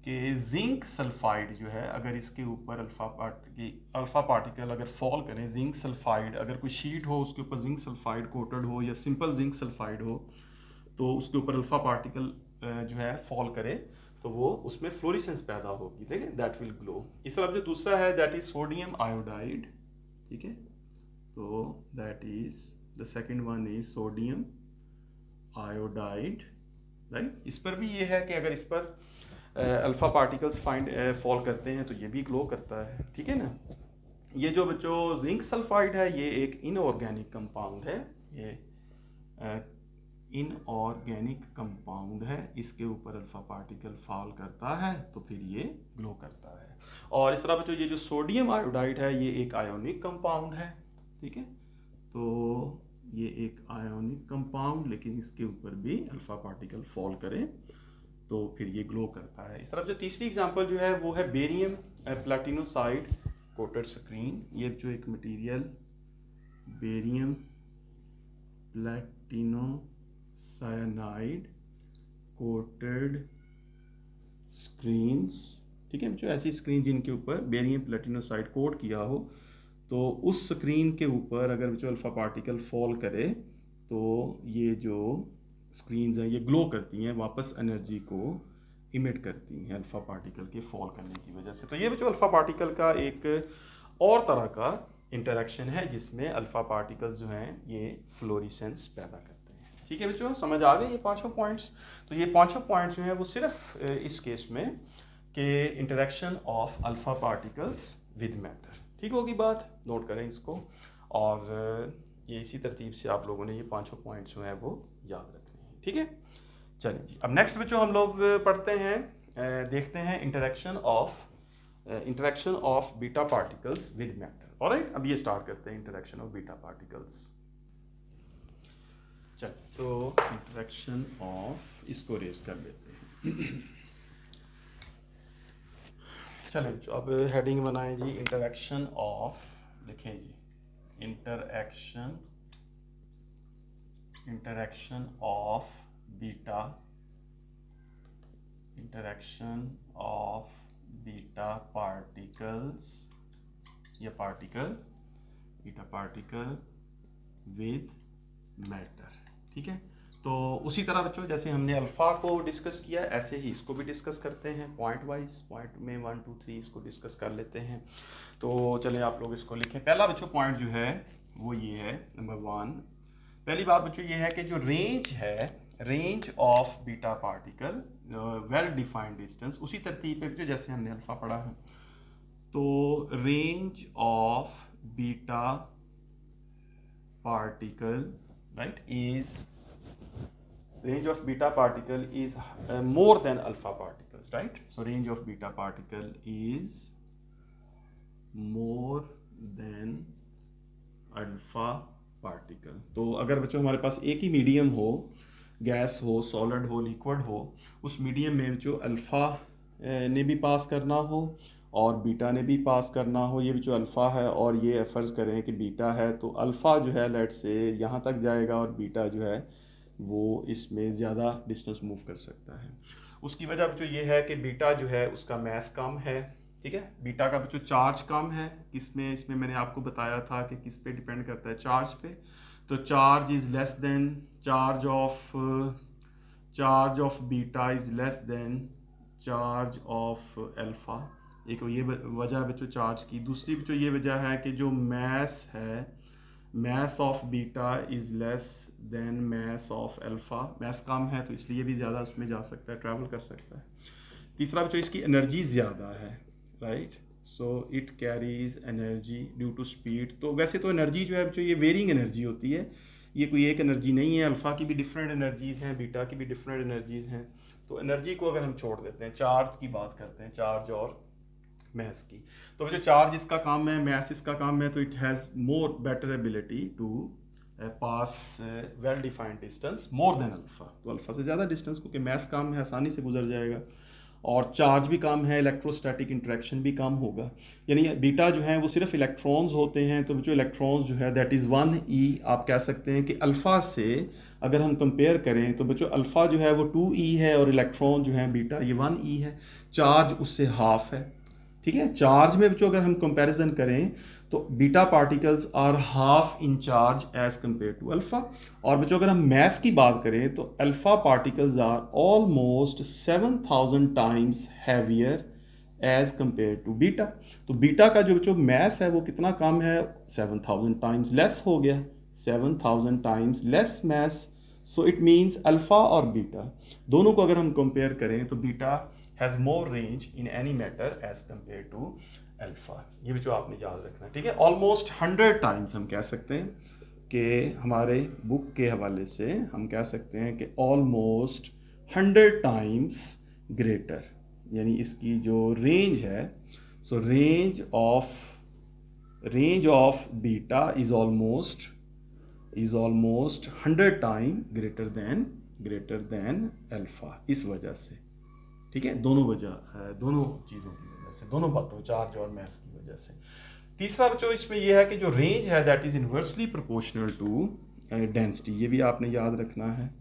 कि जिंक सल्फाइड जो है, अगर इसके ऊपर अल्फा पार्टिकल अगर फॉल करें, जिंक सल्फाइड अगर कोई शीट हो उसके ऊपर जिंक सल्फाइड कोटेड हो या सिंपल जिंक सल्फाइड हो, तो उसके ऊपर अल्फा पार्टिकल जो है फॉल करे तो वो उसमें फ्लोरेसेंस पैदा होगी, ठीक है, दैट विल ग्लो। इस तरफ जो दूसरा है दैट इज सोडियम आयोडाइड, ठीक है, तो that is the second one is sodium iodide, right. इस पर भी ये है कि अगर इस पर अल्फा पार्टिकल्स फॉल करते हैं तो ये भी ग्लो करता है, ठीक है ना। ये जो बच्चों जिंक सल्फाइड है ये एक इनऑर्गेनिक कंपाउंड है, ये इनऑर्गेनिक कंपाउंड है, इसके ऊपर अल्फा पार्टिकल फॉल करता है तो फिर ये ग्लो करता है। और इस तरह बच्चों ये जो सोडियम आयोडाइड है ये एक आयोनिक कंपाउंड है, ठीक है, तो ये एक आयोनिक कंपाउंड, लेकिन इसके ऊपर भी अल्फा पार्टिकल फॉल करे तो फिर ये ग्लो करता है। इस तरफ जो तीसरी एग्जांपल जो है वो है बेरियम प्लैटिनोसाइड कोटेड स्क्रीन। ये जो एक material barium platinocyanide coated screens, ठीक है, जो ऐसी स्क्रीन जिनके ऊपर बेरियम प्लैटिनोसाइड कोट किया हो, तो उस स्क्रीन के ऊपर अगर जो अल्फा पार्टिकल फॉल करे तो ये जो स्क्रीन्स हैं ये ग्लो करती हैं, वापस एनर्जी को इमिट करती हैं अल्फा पार्टिकल के फॉल करने की वजह से। तो ये बच्चों अल्फा पार्टिकल का एक और तरह का इंटरेक्शन है जिसमें अल्फा पार्टिकल्स जो हैं ये फ्लोरेसेंस पैदा करते हैं, ठीक है बच्चों, समझ आ गए ये पांचों पॉइंट्स। तो ये पांचों पॉइंट्स जो हैं वो सिर्फ इस केस में कि interaction of alpha particles with matter, ठीक होगी बात, नोट करें इसको। और ये इसी तरतीब से आप लोगों ने ये पांचों पॉइंट्स जो हैं वो याद रखने हैं, ठीक है। चलिए जी, अब नेक्स्ट बच्चों हम लोग पढ़ते हैं, देखते हैं interaction of beta particles with matter. Alright, अब ये स्टार्ट करते हैं इंटरेक्शन ऑफ बीटा पार्टिकल्स। चलिए, तो इंटरेक्शन ऑफ, इसको रेज कर लेते हैं। चलिए अब हेडिंग बनाएं जी, इंटरेक्शन ऑफ, लिखें जी interaction of beta, interaction of beta particles या बीटा पार्टिकल विद मैटर। ठीक है, तो उसी तरह बच्चों जैसे हमने अल्फ़ा को डिस्कस किया ऐसे ही इसको भी डिस्कस करते हैं पॉइंट वाइज, पॉइंट में 1 2 3 इसको डिस्कस कर लेते हैं। तो चलें आप लोग इसको लिखें। पहला बच्चों पॉइंट जो है वो ये है, नंबर 1, पहली बात बच्चों ये है कि जो रेंज है, range of beta particle well defined distance, उसी तरतीब पे बच्चों जैसे हमने अल्फ़ा पढ़ा है, तो range of beta particle, right, is range of beta particle is more than alpha particles, right? So range of beta particle is more than alpha particle। तो अगर बच्चों हमारे पास एक ही मीडियम हो, गैस हो, सॉलिड हो, लिक्विड हो, उस मीडियम में जो अल्फ़ा ने भी पास करना हो और बीटा ने भी पास करना हो, ये जो अल्फ़ा है और ये फ़र्ज़ करें कि बीटा है, तो अल्फ़ा जो है लेट से यहाँ तक जाएगा और बीटा जो है वो इसमें ज़्यादा डिस्टेंस मूव कर सकता है। उसकी वजह जो ये है कि बीटा जो है उसका मैस कम है। ठीक है, बीटा का बच्चों चार्ज कम है, किसमें, इसमें मैंने आपको बताया था कि किस पे डिपेंड करता है, चार्ज पे। तो charge is less then charge of beta is less then charge of alpha. एक ये वजह है बच्चों चार्ज की। दूसरी बच्चों ये वजह है कि जो मैस है, mass of beta is less than mass of alpha, mass कम है तो इसलिए भी ज़्यादा उसमें जा सकता है, ट्रैवल कर सकता है। तीसरा बच्चों इसकी एनर्जी ज़्यादा है, right, so it carries energy due to speed. तो वैसे तो एनर्जी जो है बच्चों ये वेरिंग एनर्जी होती है, ये कोई एक एनर्जी नहीं है। अल्फ़ा की भी डिफरेंट एनर्जीज़ हैं, बीटा की भी डिफरेंट एनर्जीज़ हैं। तो एनर्जी को अगर हम छोड़ देते हैं, चार्ज की बात करते हैं, चार्ज और मैस की, तो जो चार्ज इसका काम है, मैस इसका काम है, तो it has more better ability to pass well defined distance more than alpha. तो अल्फ़ा से ज़्यादा डिस्टेंस, क्योंकि मैस कम है, आसानी से गुजर जाएगा, और चार्ज भी कम है, इलेक्ट्रोस्टैटिक इंटरेक्शन भी कम होगा। यानी बीटा जो है वो सिर्फ इलेक्ट्रॉन्स होते हैं, तो जो इलेक्ट्रॉन्स जो है दैट इज़ 1e। आप कह सकते हैं कि अल्फ़ा से अगर हम कंपेयर करें तो बच्चों अल्फ़ा जो है वो 2e है और इलेक्ट्रॉन जो है बीटा ये 1e है, चार्ज उससे हाफ है। ठीक है, चार्ज में बच्चों अगर हम कंपैरिजन करें तो beta particles are half in charge as compare to alpha. और बच्चों अगर हम मैस की बात करें तो alpha particles are almost 7000 times heavier as compare to beta. तो बीटा का जो बच्चों मैस है वो कितना कम है, 7000 टाइम्स लेस हो गया, 7000 times less mass. So it means alpha और बीटा दोनों को अगर हम कंपेयर करें तो beta has more range in any matter as compare to alpha. ये भी जो आपने याद रखना है। ठीक है, ऑलमोस्ट 100 टाइम्स हम कह सकते हैं कि हमारे बुक के हवाले से हम कह सकते हैं कि ऑलमोस्ट 100 टाइम्स ग्रेटर, यानी इसकी जो रेंज है, so range of beta is almost 100 time greater than alpha. इस वजह से, ठीक है, दोनों चीज़ों की वजह से, दोनों बातों, चार्ज और मैस की वजह से। तीसरा बच्चों इसमें यह है कि जो रेंज है that is inversely proportional to density. ये भी आपने याद रखना है,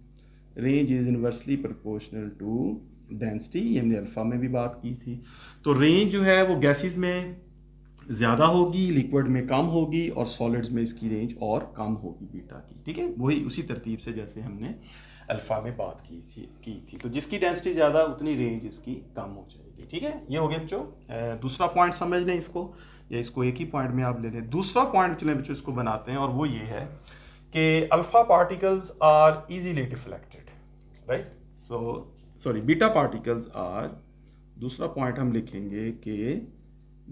range is inversely proportional to density. ये हमने अल्फ़ा में भी बात की थी। तो रेंज जो है वो गैसेस में ज़्यादा होगी, लिक्विड में कम होगी, और सॉलिड्स में इसकी रेंज और कम होगी बीटा की। ठीक है, वही उसी तरतीब से जैसे हमने अल्फ़ा में बात की थी। तो जिसकी डेंसिटी ज़्यादा उतनी रेंज इसकी कम हो जाएगी। ठीक है, ये हो गया बच्चों दूसरा पॉइंट। समझ लें इसको, या इसको एक ही पॉइंट में आप ले लें। दूसरा पॉइंट चलें बच्चों इसको बनाते हैं, और वो ये है कि alpha particles are easily deflected, right. Sorry, beta particles are, दूसरा पॉइंट हम लिखेंगे कि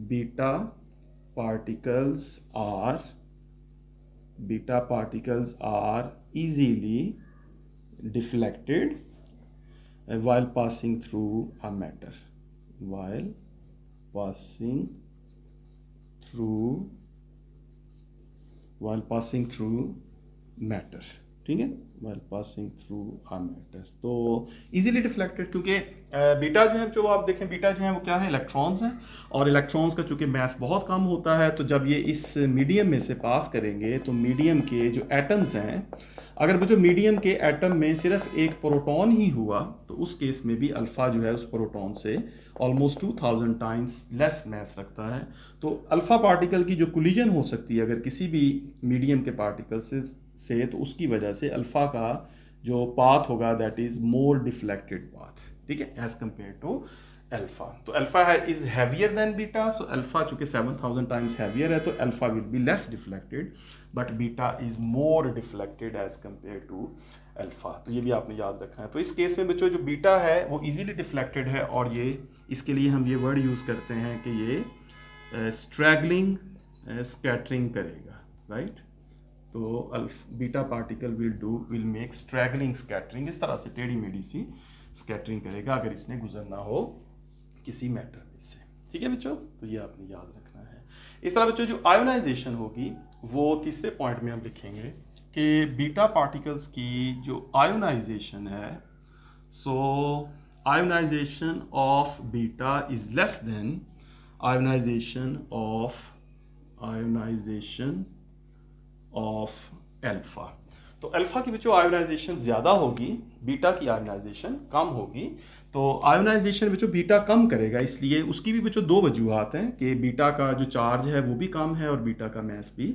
beta particles are easily deflected while passing through a matter, while passing through matter। ठीक है, while passing through a matter। तो easily deflected, क्योंकि beta जो है जो आप देखें, बीटा जो है वो क्या है, इलेक्ट्रॉन्स हैं, और इलेक्ट्रॉन्स का चूंकि मास बहुत कम होता है, तो जब ये इस मीडियम में से पास करेंगे तो मीडियम के जो एटम्स हैं, अगर वो जो मीडियम के एटम में सिर्फ एक प्रोटॉन ही हुआ तो उस केस में भी अल्फ़ा जो है उस प्रोटॉन से ऑलमोस्ट 2000 टाइम्स लेस मास रखता है। तो अल्फ़ा पार्टिकल की जो कोलिजन हो सकती है अगर किसी भी मीडियम के पार्टिकल से तो उसकी वजह से अल्फ़ा का जो पाथ होगा that is more deflected path, ठीक है, एज कम्पेयर टू अल्फा। तो अल्फा है is heavier than beta, so alpha चूंकि 7000 टाइम्स हैवियर है तो alpha will be less deflected, but beta is more deflected as compare to alpha. तो ये भी आपने याद रखना है। तो इस केस में बच्चों जो बीटा है वो इजीली डिफ्लेक्टेड है, और ये इसके लिए हम ये वर्ड यूज़ करते हैं कि ये स्ट्रैगलिंग स्कैटरिंग करेगा, राइट। तो beta particle will make struggling scattering, इस तरह से टेढ़ी मेढ़ी सी स्कैटरिंग करेगा अगर इसने गुजरना हो किसी मैटर में से, ठीक है बच्चों। तो ये आपने याद रखना है। इस तरह बच्चों जो आयोनाइजेशन होगी वो तीसरे पॉइंट में हम लिखेंगे कि बीटा पार्टिकल्स की जो आयोनाइजेशन है, so ionization of beta is less than ionisation of alpha. तो अल्फा की बच्चों आयोनाइजेशन ज़्यादा होगी, बीटा की आयोनाइजेशन कम होगी। तो आयोनाइजेशन बच्चों बीटा कम करेगा, इसलिए उसकी भी बच्चों दो वजूहत हैं कि बीटा का जो चार्ज है वो भी कम है और बीटा का मैस भी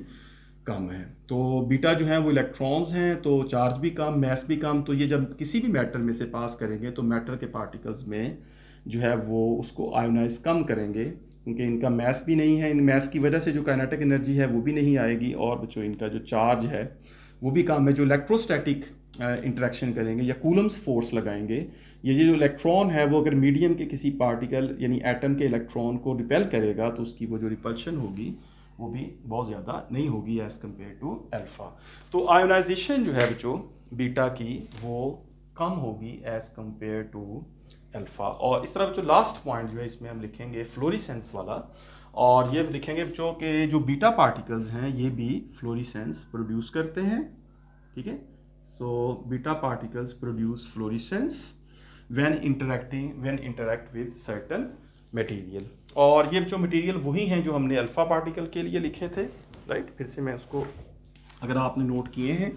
कम है। तो बीटा जो है वो इलेक्ट्रॉन्स हैं, तो चार्ज भी कम, मैस भी कम, तो ये जब किसी भी मैटर में से पास करेंगे तो मैटर के पार्टिकल्स में जो है वो उसको आयोनाइज कम करेंगे, क्योंकि इनका मैस भी नहीं है। इन मैस की वजह से जो काइनेटिक एनर्जी है वो भी नहीं आएगी, और बच्चों इनका जो चार्ज है वो भी कम है। जो इलेक्ट्रोस्टैटिक इंटरेक्शन करेंगे या कूलम्स फोर्स लगाएंगे, ये जो इलेक्ट्रॉन है वो अगर मीडियम के किसी पार्टिकल यानी एटम के इलेक्ट्रॉन को रिपेल करेगा तो उसकी वो जो रिपल्शन होगी वो भी बहुत ज़्यादा नहीं होगी एज़ कम्पेयर टू अल्फ़ा। तो आयोनाइजेशन जो है बच्चों बीटा की वो कम होगी एज़ कम्पेयर टू अल्फ़ा। और इस तरह जो लास्ट पॉइंट जो है इसमें हम लिखेंगे फ्लोरिसेंस वाला, और ये लिखेंगे बच्चों के जो बीटा पार्टिकल्स हैं ये भी फ्लोरिसेंस प्रोड्यूस करते हैं, ठीक है। So beta particles produce florescence when interact with certain material. और ये जो मटेरियल वही हैं जो हमने अल्फ़ा पार्टिकल के लिए लिखे थे, राइट। फिर से मैं उसको अगर आपने नोट किए हैं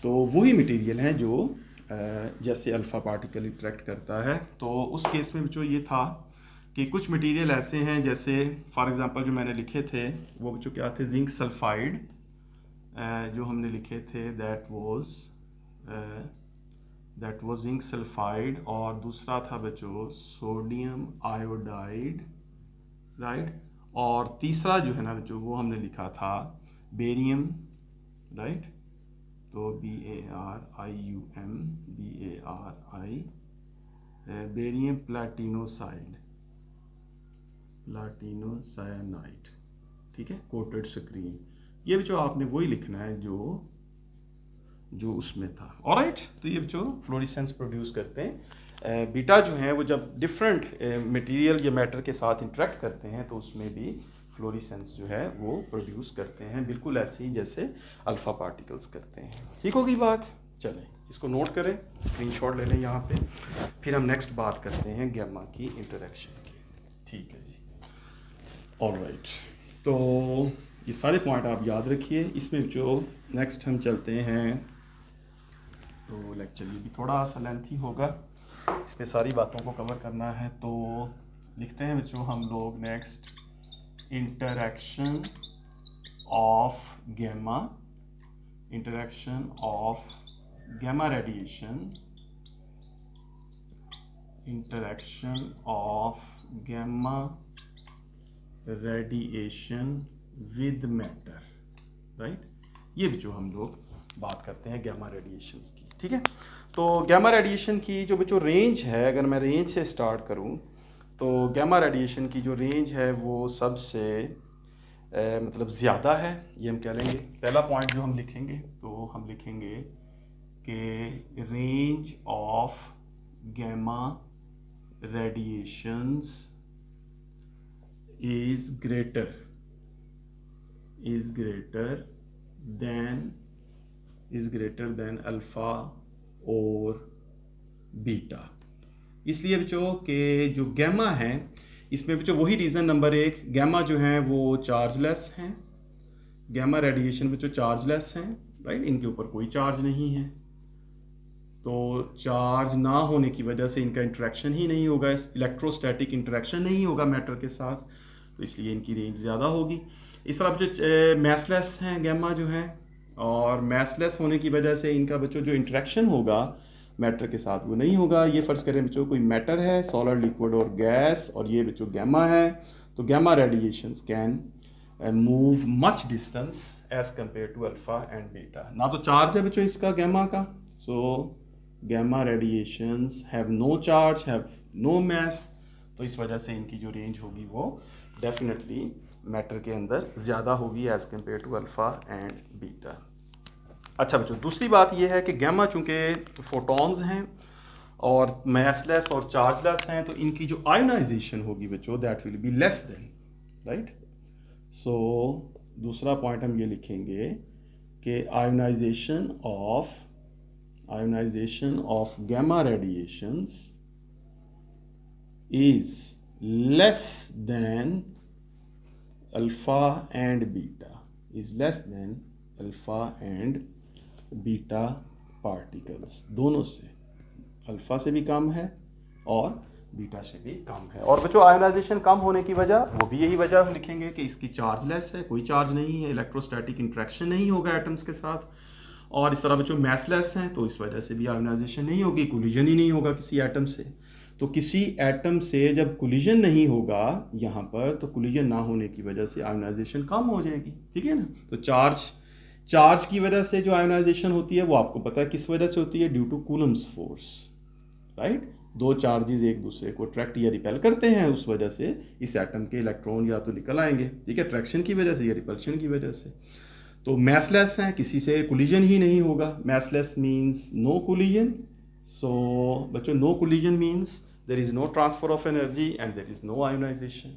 तो वही मटेरियल हैं जो जैसे अल्फ़ा पार्टिकल इंटरेक्ट करता है। तो उस केस में बच्चों ये था कि कुछ मटेरियल ऐसे हैं, जैसे फॉर एग्जांपल जो मैंने लिखे थे वो बच्चों क्या थे, जिंक सल्फाइड जो हमने लिखे थे दैट वाज जिंक सल्फाइड, और दूसरा था बच्चों सोडियम आयोडाइड, राइट। और तीसरा जो है ना बच्चों वो हमने लिखा था बेरियम, राइट। तो BARIUM बेरियम प्लाटिनोसाइनाइड, ठीक है, कोटेड स्क्रीन। ये बच्चों आपने वही लिखना है जो उसमें था, ऑलराइट। तो ये बच्चों फ्लोरिसेंस प्रोड्यूस करते हैं। बीटा जो है वो जब डिफरेंट मटेरियल या मैटर के साथ इंटरेक्ट करते हैं तो उसमें भी फ्लोरिसेंस जो है वो प्रोड्यूस करते हैं, बिल्कुल ऐसे ही जैसे अल्फ़ा पार्टिकल्स करते हैं। ठीक होगी बात, चलें इसको नोट करें, स्क्रीनशॉट ले लें यहाँ पे, फिर हम नेक्स्ट बात करते हैं गैमा की इंटरेक्शन की। ठीक है जी, ऑलराइट। तो ये सारे पॉइंट आप याद रखिए। इसमें जो नेक्स्ट हम चलते हैं तो लेक्चर ये भी थोड़ा सा लेंथी होगा, इसमें सारी बातों को कवर करना है। तो लिखते हैं बच्चों हम लोग next interaction of gamma radiation, interaction of gamma radiation with matter, right. ये बच्चों हम लोग बात करते हैं गैमा रेडिएशंस की, ठीक है। तो गैमा रेडिएशन की जो बच्चों रेंज है, अगर मैं रेंज से स्टार्ट करूं तो गैमा रेडिएशन की जो रेंज है वो सबसे मतलब ज़्यादा है, ये हम कह लेंगे। पहला पॉइंट जो हम लिखेंगे तो हम लिखेंगे कि range of gamma radiations is greater than alpha or beta, इसलिए बच्चों कि जो गैमा है इसमें बच्चों वही रीज़न नंबर एक, गैमा जो है वो चार्जलेस हैं, गैमा रेडिएशन बच्चों चार्जलेस हैं, राइट, इनके ऊपर कोई चार्ज नहीं है, तो चार्ज ना होने की वजह से इनका इंटरेक्शन ही नहीं होगा, इलेक्ट्रोस्टैटिक इंटरेक्शन नहीं होगा मैटर के साथ, तो इसलिए इनकी रेंज ज़्यादा होगी। इस तरह बच्चों मैसलेस हैं गैमा जो है, और मैसलेस होने की वजह से इनका बच्चों जो इंटरेक्शन होगा मैटर के साथ वो नहीं होगा। ये फ़र्ज़ करें बच्चों कोई मैटर है, सॉलिड, लिक्विड और गैस, और ये बच्चों गैमा है, तो gamma radiations can move much distance as compare to alpha and beta. ना तो चार्ज है बच्चों इसका गैमा का, so gamma radiations have no charge, have no mass, तो इस वजह से इनकी जो रेंज होगी वो डेफिनेटली मैटर के अंदर ज़्यादा होगी as compare to alpha and beta. अच्छा बच्चों, दूसरी बात ये है कि गैमा चूँकि फोटॉन्स हैं और मैसलेस और चार्जलेस हैं, तो इनकी जो आयोनाइजेशन होगी बच्चों that will be less than, right. So दूसरा पॉइंट हम ये लिखेंगे कि ionization of gamma radiations is less than alpha and beta, is less than alpha and beta particles, दोनों से, अल्फा से भी कम है और बीटा से भी कम है। और बच्चों आयोनाइजेशन कम होने की वजह, वो भी यही वजह हम लिखेंगे कि इसकी चार्जलेस है, कोई चार्ज नहीं है, इलेक्ट्रोस्टैटिक इंट्रैक्शन नहीं होगा एटम्स के साथ, और इस तरह बच्चों मैसलेस हैं, तो इस वजह से भी आयोनाइजेशन नहीं होगी, कोलिजन ही नहीं होगा किसी एटम से। तो किसी एटम से जब कोलिजन नहीं होगा यहाँ पर, तो कोलिजन ना होने की वजह से आयोनाइजेशन कम हो जाएगी, ठीक है ना। तो चार्ज की वजह से जो आयोनाइजेशन होती है वो आपको पता है किस वजह से होती है, due to Coulomb's force, right. दो चार्जेस एक दूसरे को अट्रैक्ट या रिपेल करते हैं, उस वजह से इस एटम के इलेक्ट्रॉन या तो निकल आएंगे, ठीक है, अट्रैक्शन की वजह से या रिपल्शन की वजह से। तो मैसलेस हैं, किसी से कोलिजन ही नहीं होगा, massless means no collision. So बच्चों no collision means there is no transfer of energy and there is no ionization,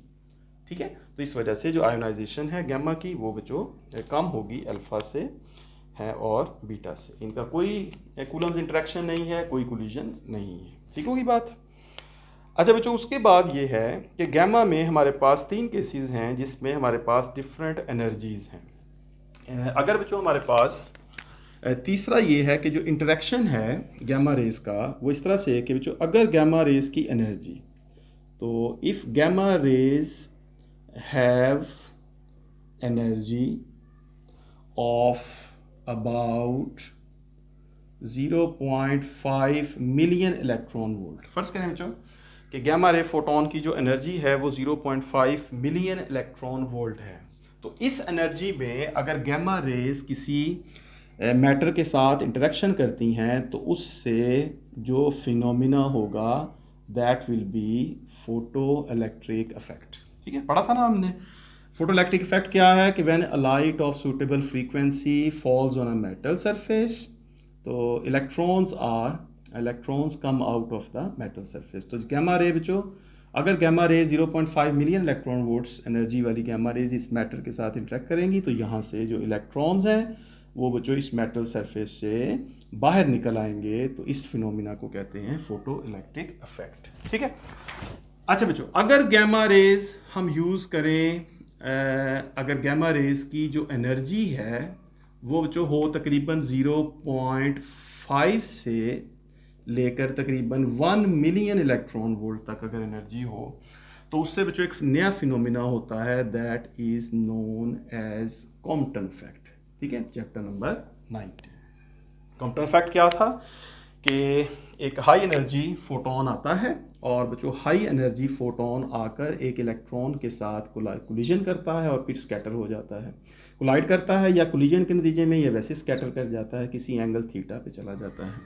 ठीक है। तो इस वजह से जो आयोनाइजेशन है गैमा की वो बच्चों कम होगी अल्फा से है और बीटा से, इनका कोई कूलम्स इंटरेक्शन नहीं है, कोई कोलिजन नहीं है, ठीक होगी बात। अच्छा बच्चों, उसके बाद ये है कि गैमा में हमारे पास 3 केसेस हैं जिसमें हमारे पास डिफरेंट एनर्जीज़ हैं। अगर बच्चों हमारे पास तीसरा ये है कि जो इंटरेक्शन है गैमा रेज का वो इस तरह से है कि बच्चों अगर गैमा रेज की एनर्जी, तो if gamma rays have energy of about 0.5 million electron volt, फ़र्ज़ करें बच्चों कि गैमा रे फोटोन की जो एनर्जी है वो 0.5 मिलियन इलेक्ट्रॉन वोल्ट है, तो इस एनर्जी में अगर गैमा रेज किसी मैटर के साथ इंटरेक्शन करती हैं तो उससे जो फिनोमिना होगा that will B photo electric effect, ठीक है, पढ़ा था ना हमने। फोटो इलेक्ट्रिक इफेक्ट क्या है कि when a light of suitable frequency falls on a metal surface, तो electrons come out of the metal surface. तो गैमा रे बच्चों, अगर gamma ray 0.5 million electron volts energy वाली गैमा रेज इस matter के साथ इंटरेक्ट करेंगी, तो यहाँ से जो इलेक्ट्रॉन्स हैं वो बच्चों इस मेटल सरफेस से बाहर निकल आएंगे, तो इस फिनोमिना को कहते हैं फोटो इलेक्ट्रिक इफेक्ट, ठीक है। अच्छा बच्चों, अगर गैमा रेज हम यूज़ करें, अगर गैमा रेज की जो एनर्जी है वो बच्चों हो तकरीबन 0.5 से लेकर तकरीबन 1 मिलियन इलेक्ट्रॉन वोल्ट तक अगर एनर्जी हो, तो उससे बच्चों एक नया फिनोमिना होता है that is known as Compton effect, ठीक है, चैप्टर नंबर 9। कॉम्पटन इफेक्ट क्या था कि एक हाई एनर्जी फोटोन आता है और बच्चों हाई एनर्जी फोटोन आकर एक इलेक्ट्रॉन के साथ कोलिजन करता है और फिर स्कैटर हो जाता है, कोलाइड करता है, या कोलिजन के नतीजे में ये वैसे स्कैटर कर जाता है, किसी एंगल थीटा पे चला जाता है।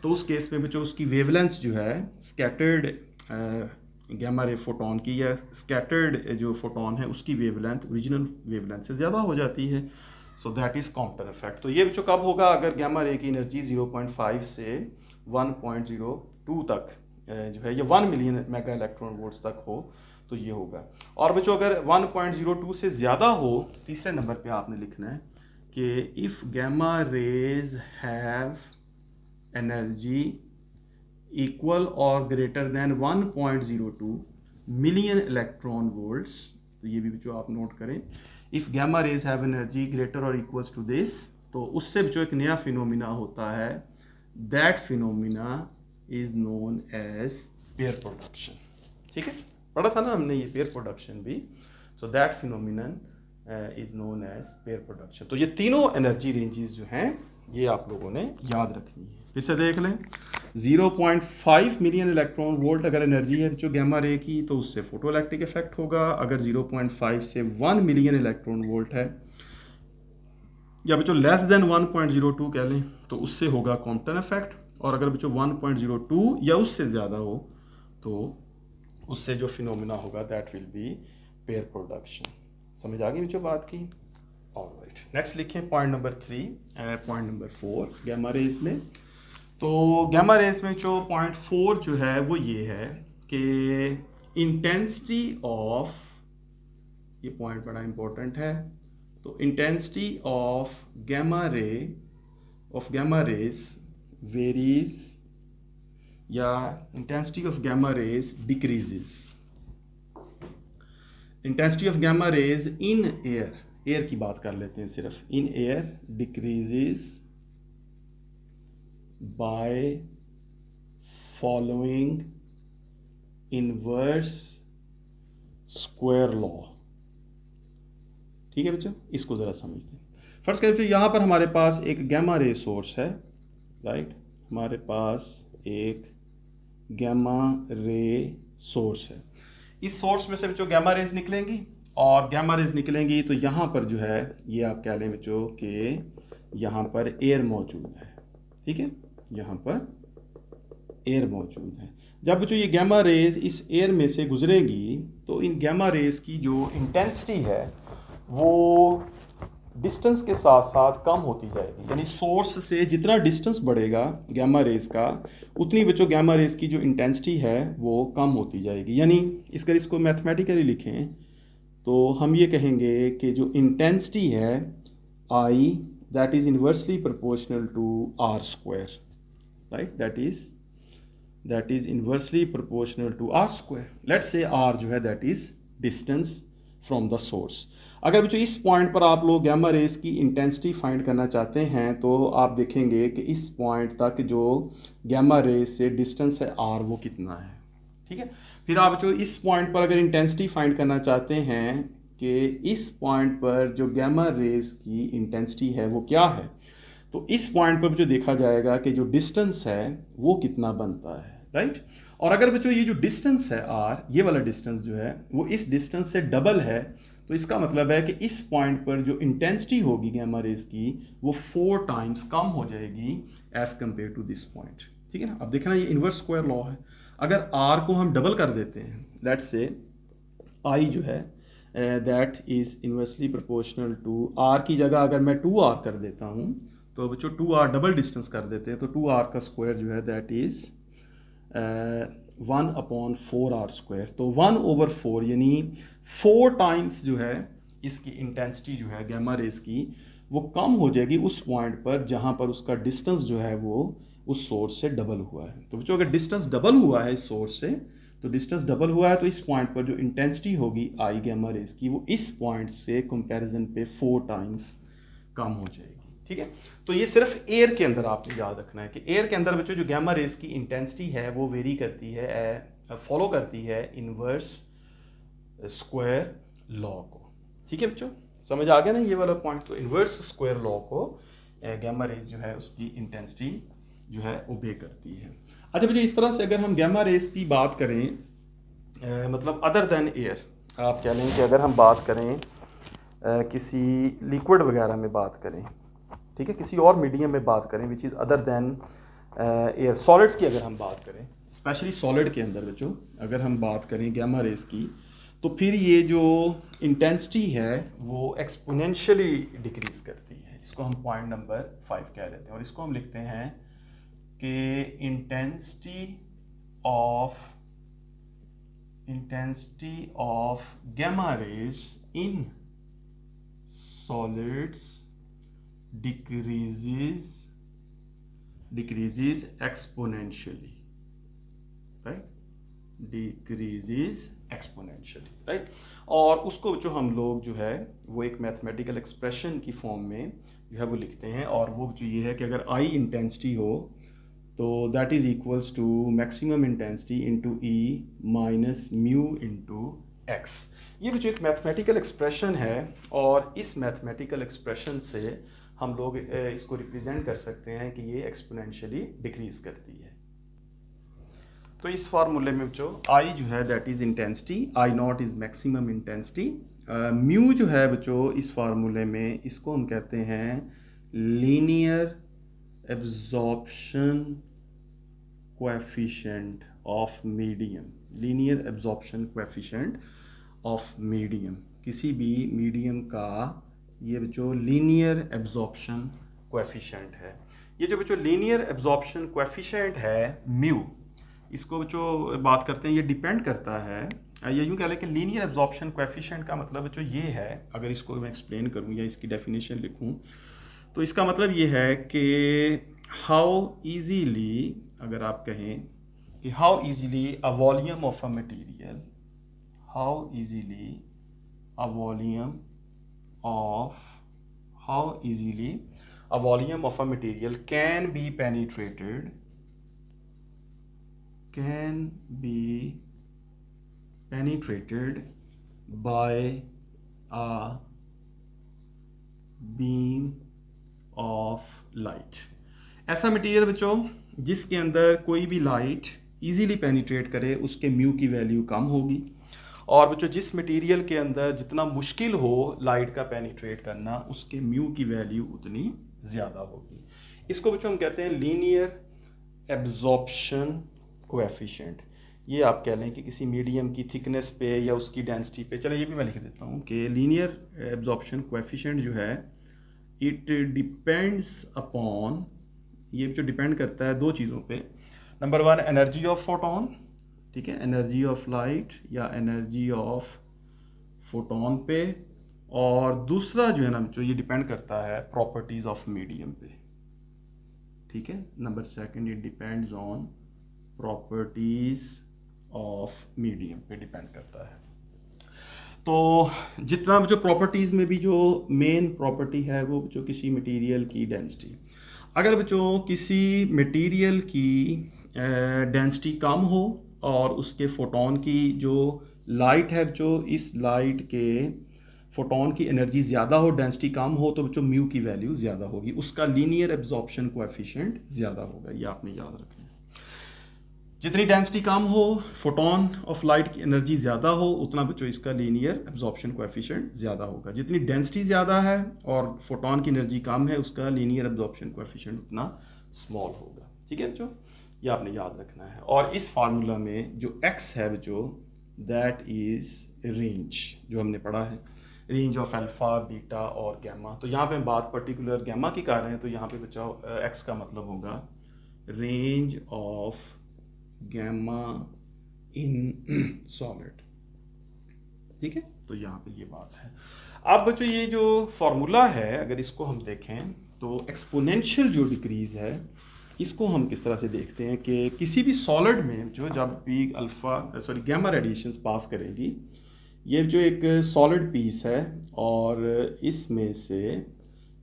तो उस केस में बच्चों उसकी वेवलेंथ जो है स्कैटर्ड गैमा रे फोटोन की या स्कैटर्ड जो फोटोन है उसकी वेवलेंथ ओरिजिनल वेवलेंथ से ज़्यादा हो जाती है, सो दैट इज़ कॉम्पटन इफेक्ट। तो ये बच्चों कब होगा, अगर गैमा रे की एनर्जी 0.5 से 1.02 तक जो है ये 1 मिलियन मेगा इलेक्ट्रॉन वोल्ट्स तक हो, तो ये होगा। और बच्चों अगर 1.02 से ज़्यादा हो, तीसरे नंबर पे आपने लिखना है कि if gamma rays have energy equal और greater than 1.02 million electron volts, तो ये भी जो आप नोट करें, if gamma rays have energy greater और इक्वल्स टू दिस, तो उससे जो एक नया फिनोमिना होता है, that phenomena is known as pair production. ठीक है, पढ़ा था ना हमने ये पेयर प्रोडक्शन भी। So that phenomenon is known as pair production. तो ये तीनों एनर्जी रेंजेस जो हैं ये आप लोगों ने याद रखनी है। फिर से देख लें, 0.5 मिलियन इलेक्ट्रॉन वोल्ट अगर एनर्जी है जो गैमा रे की, तो उससे फोटो इलेक्ट्रिक इफेक्ट होगा। अगर 0.5 से 1 मिलियन इलेक्ट्रॉन वोल्ट है, या बच्चों लेस देन 1.02 कह लें, तो उससे होगा कॉम्पटन इफेक्ट। और अगर बच्चों 1.02 या उससे ज़्यादा हो, तो उससे जो फिनोमिना होगा that will be pair production. समझ आ गई बच्चों बात की? ऑलराइट, नेक्स्ट लिखें point number 3, point number 4 gamma rays में। तो गैमा रेज में जो पॉइंट 4 जो है वो ये है कि इंटेंसिटी ऑफ, ये पॉइंट बड़ा इंपॉर्टेंट है, तो intensity of gamma rays varies, या intensity of gamma rays decreases. Intensity of gamma rays in air की बात कर लेते हैं सिर्फ, in air decreases by following inverse square law. ठीक है बच्चों, इसको ज़रा समझते हैं। फर्स्ट करें बच्चों, यहाँ पर हमारे पास एक गैमा रे सोर्स है, राइट, हमारे पास एक गैमा रे सोर्स है। इस सोर्स में से बच्चों गैमा रेज निकलेंगी, और गैमा रेज निकलेंगी तो यहाँ पर जो है, ये आप कह लें बच्चों कि यहाँ पर एयर मौजूद है। ठीक है, यहाँ पर एयर मौजूद है। जब बच्चों ये गैमा रेज इस एयर में से गुजरेगी, तो इन गैमा रेज की जो इंटेंसिटी है वो डिस्टेंस के साथ साथ कम होती जाएगी। यानी सोर्स से जितना डिस्टेंस बढ़ेगा गैमा रेज का, उतनी बच्चों गैमा रेज की जो इंटेंसिटी है वो कम होती जाएगी। यानी इसको मैथमेटिकली लिखें तो हम ये कहेंगे कि जो इंटेंसिटी है I, that is inversely proportional to R square, right, that is inversely proportional to R square. Let's say R जो है that is distance from the source. अगर बच्चों इस पॉइंट पर आप लोग गैमा रेज की इंटेंसिटी फाइंड करना चाहते हैं, तो आप देखेंगे कि इस पॉइंट तक जो गैमा रेज से डिस्टेंस है आर, वो कितना है। ठीक है, फिर आप बच्चों इस पॉइंट पर अगर इंटेंसिटी फाइंड करना चाहते हैं कि इस पॉइंट पर जो गैमा रेज की इंटेंसिटी है वो क्या है, तो इस पॉइंट पर बच्चों देखा जाएगा कि जो डिस्टेंस है वो कितना बनता है, राइट। और अगर बच्चों ये जो डिस्टेंस है आर, ये वाला डिस्टेंस जो है वो इस डिस्टेंस से डबल है, तो इसका मतलब है कि इस पॉइंट पर जो इंटेंसिटी होगी गैमा रेज की वो 4 टाइम्स कम हो जाएगी as compare to this point. ठीक है ना, अब देखना ये इनवर्स स्क्वायर लॉ है। अगर आर को हम डबल कर देते हैं, लेट्स से आई जो है that is inversely proportional to R की जगह अगर मैं 2r कर देता हूँ, तो बच्चों 2r डबल डिस्टेंस कर देते हैं, तो 2r का स्क्वायर जो है दैट इज 1/4r स्क्वायर। तो 1/4 यानी 4 टाइम्स जो है इसकी इंटेंसिटी जो है गैमा रेज की वो कम हो जाएगी उस पॉइंट पर जहाँ पर उसका डिस्टेंस जो है वो उस सोर्स से डबल हुआ है। तो बच्चों अगर डिस्टेंस डबल हुआ है इस सोर्स से, तो डिस्टेंस डबल हुआ है तो इस पॉइंट पर जो इंटेंसिटी होगी आई गैमा रेज की वो इस पॉइंट से कंपैरिजन पे 4 टाइम्स कम हो जाएगी। ठीक है, तो ये सिर्फ एयर के अंदर आपने याद रखना है कि एयर के अंदर बच्चों जो गैमा रेज की इंटेंसिटी है वो वेरी करती है, फॉलो करती है इनवर्स स्क्वायर लॉ को। ठीक है बच्चों, समझ आ गया ना ये वाला पॉइंट। तो इनवर्स स्क्वायर लॉ को गैमा रेज जो है उसकी इंटेंसिटी जो है ओबे करती है। अच्छा बच्चों, इस तरह से अगर हम गैमा रेज की बात करें, मतलब अदर देन एयर, आप कह लें कि अगर हम बात करें किसी लिक्विड वगैरह में बात करें, ठीक है, किसी और मीडियम में बात करें which is other than air, solids की अगर हम बात करें, स्पेशली सॉलिड के अंदर बच्चों अगर हम बात करें गैमा रेज की, तो फिर ये जो इंटेंसिटी है वो एक्सपोनेंशियली डिक्रीज करती है। इसको हम पॉइंट नंबर 5 कह लेते हैं, और इसको हम लिखते हैं कि intensity of gamma rays in solids decreases exponentially। Right, decreases exponentially, right. और उसको जो हम लोग जो है वो एक मैथमेटिकल एक्सप्रेशन की फॉर्म में जो है वो लिखते हैं, और वो जो ये है कि अगर आई इंटेंसिटी हो तो that is equals to maximum intensity into e minus mu into x. ये भी जो एक मैथमेटिकल एक्सप्रेशन है, और इस मैथमेटिकल एक्सप्रेशन से हम लोग इसको रिप्रेजेंट कर सकते हैं कि ये एक्सपोनेंशियली डिक्रीज करती है। तो इस फार्मूले में जो आई जो है that is intensity, I not is maximum intensity, mu जो है बच्चों इस फार्मूले में इसको हम कहते हैं linear absorption coefficient of medium, linear absorption coefficient of medium, किसी भी मीडियम का ये बच्चों लीनियर एब्जॉर्प्शन कोएफिशिएंट है। ये जो बच्चों लीनियर एब्जॉर्प्शन कोएफिशिएंट है म्यू, इसको जो बात करते हैं ये डिपेंड करता है, या यूँ कह लें कि लीनियर एब्जॉर्प्शन कोएफिशिएंट का मतलब जो ये है, अगर इसको मैं एक्सप्लेन करूँ या इसकी डेफिनेशन लिखूँ तो इसका मतलब ये है कि हाउ इजीली, अगर आप कहें कि how easily a volume of a material, how easily a volume of, how easily a volume of a material can be penetrated, can be penetrated by a beam of light। ऐसा material बच्चों जिसके अंदर कोई भी light easily penetrate करे उसके mu की value कम होगी, और बच्चों जिस मटेरियल के अंदर जितना मुश्किल हो लाइट का पेनिट्रेट करना उसके म्यू की वैल्यू उतनी ज़्यादा होगी। इसको बच्चों हम कहते हैं लीनियर एब्जॉर्प्शन कोएफिशिएंट। ये आप कह लें कि किसी मीडियम की थिकनेस पे या उसकी डेंसिटी पे, चलो ये भी मैं लिख देता हूँ कि लीनियर एब्जॉर्प्शन कोएफिशिएंट जो है इट डिपेंड्स अपॉन, ये जो डिपेंड करता है दो चीज़ों पे, number one energy of photon, ठीक है, एनर्जी ऑफ लाइट या एनर्जी ऑफ फोटोन पे, और दूसरा जो है ना जो ये डिपेंड करता है प्रॉपर्टीज़ ऑफ मीडियम पे, ठीक है। Number second it depends on properties of medium पे डिपेंड करता है। तो जितना जो प्रॉपर्टीज में भी जो मेन प्रॉपर्टी है वो जो किसी मटेरियल की डेंसिटी, अगर बच्चों किसी मटेरियल की डेंसिटी कम हो और उसके फोटोन की जो लाइट है जो इस लाइट के फोटोन की एनर्जी ज़्यादा हो, डेंसिटी कम हो, तो बच्चों म्यू की वैल्यू ज़्यादा होगी, उसका लीनियर एब्जॉर्प्शन कोएफिशिएंट ज़्यादा होगा। ये आपने याद रखना है। जितनी डेंसिटी कम हो, फोटोन ऑफ लाइट की एनर्जी ज़्यादा हो, उतना बच्चों इसका लीनियर एब्जॉर्प्शन कोएफिशिएंट ज़्यादा होगा। जितनी डेंसिटी ज़्यादा है और फोटोन की एनर्जी कम है उसका लीनियर एब्जॉर्प्शन कोएफिशिएंट उतना स्मॉल होगा, ठीक है बच्चों, ये आपने याद रखना है। और इस फार्मूला में जो x है बच्चों दैट इज़ रेंज, जो हमने पढ़ा है रेंज ऑफ अल्फ़ा, बीटा और गैमा। तो यहाँ पे हम बात पर्टिकुलर गैमा की कर रहे हैं, तो यहाँ पे बच्चों x का मतलब होगा range of gamma in solid, ठीक है। तो यहाँ पे ये बात है। अब बच्चों ये जो फॉर्मूला है अगर इसको हम देखें तो एक्सपोनेंशियल जो डिक्रीज है इसको हम किस तरह से देखते हैं कि किसी भी सॉलिड में जो जब भी गैमा रेडिएशंस पास करेगी, ये जो एक सॉलिड पीस है और इसमें से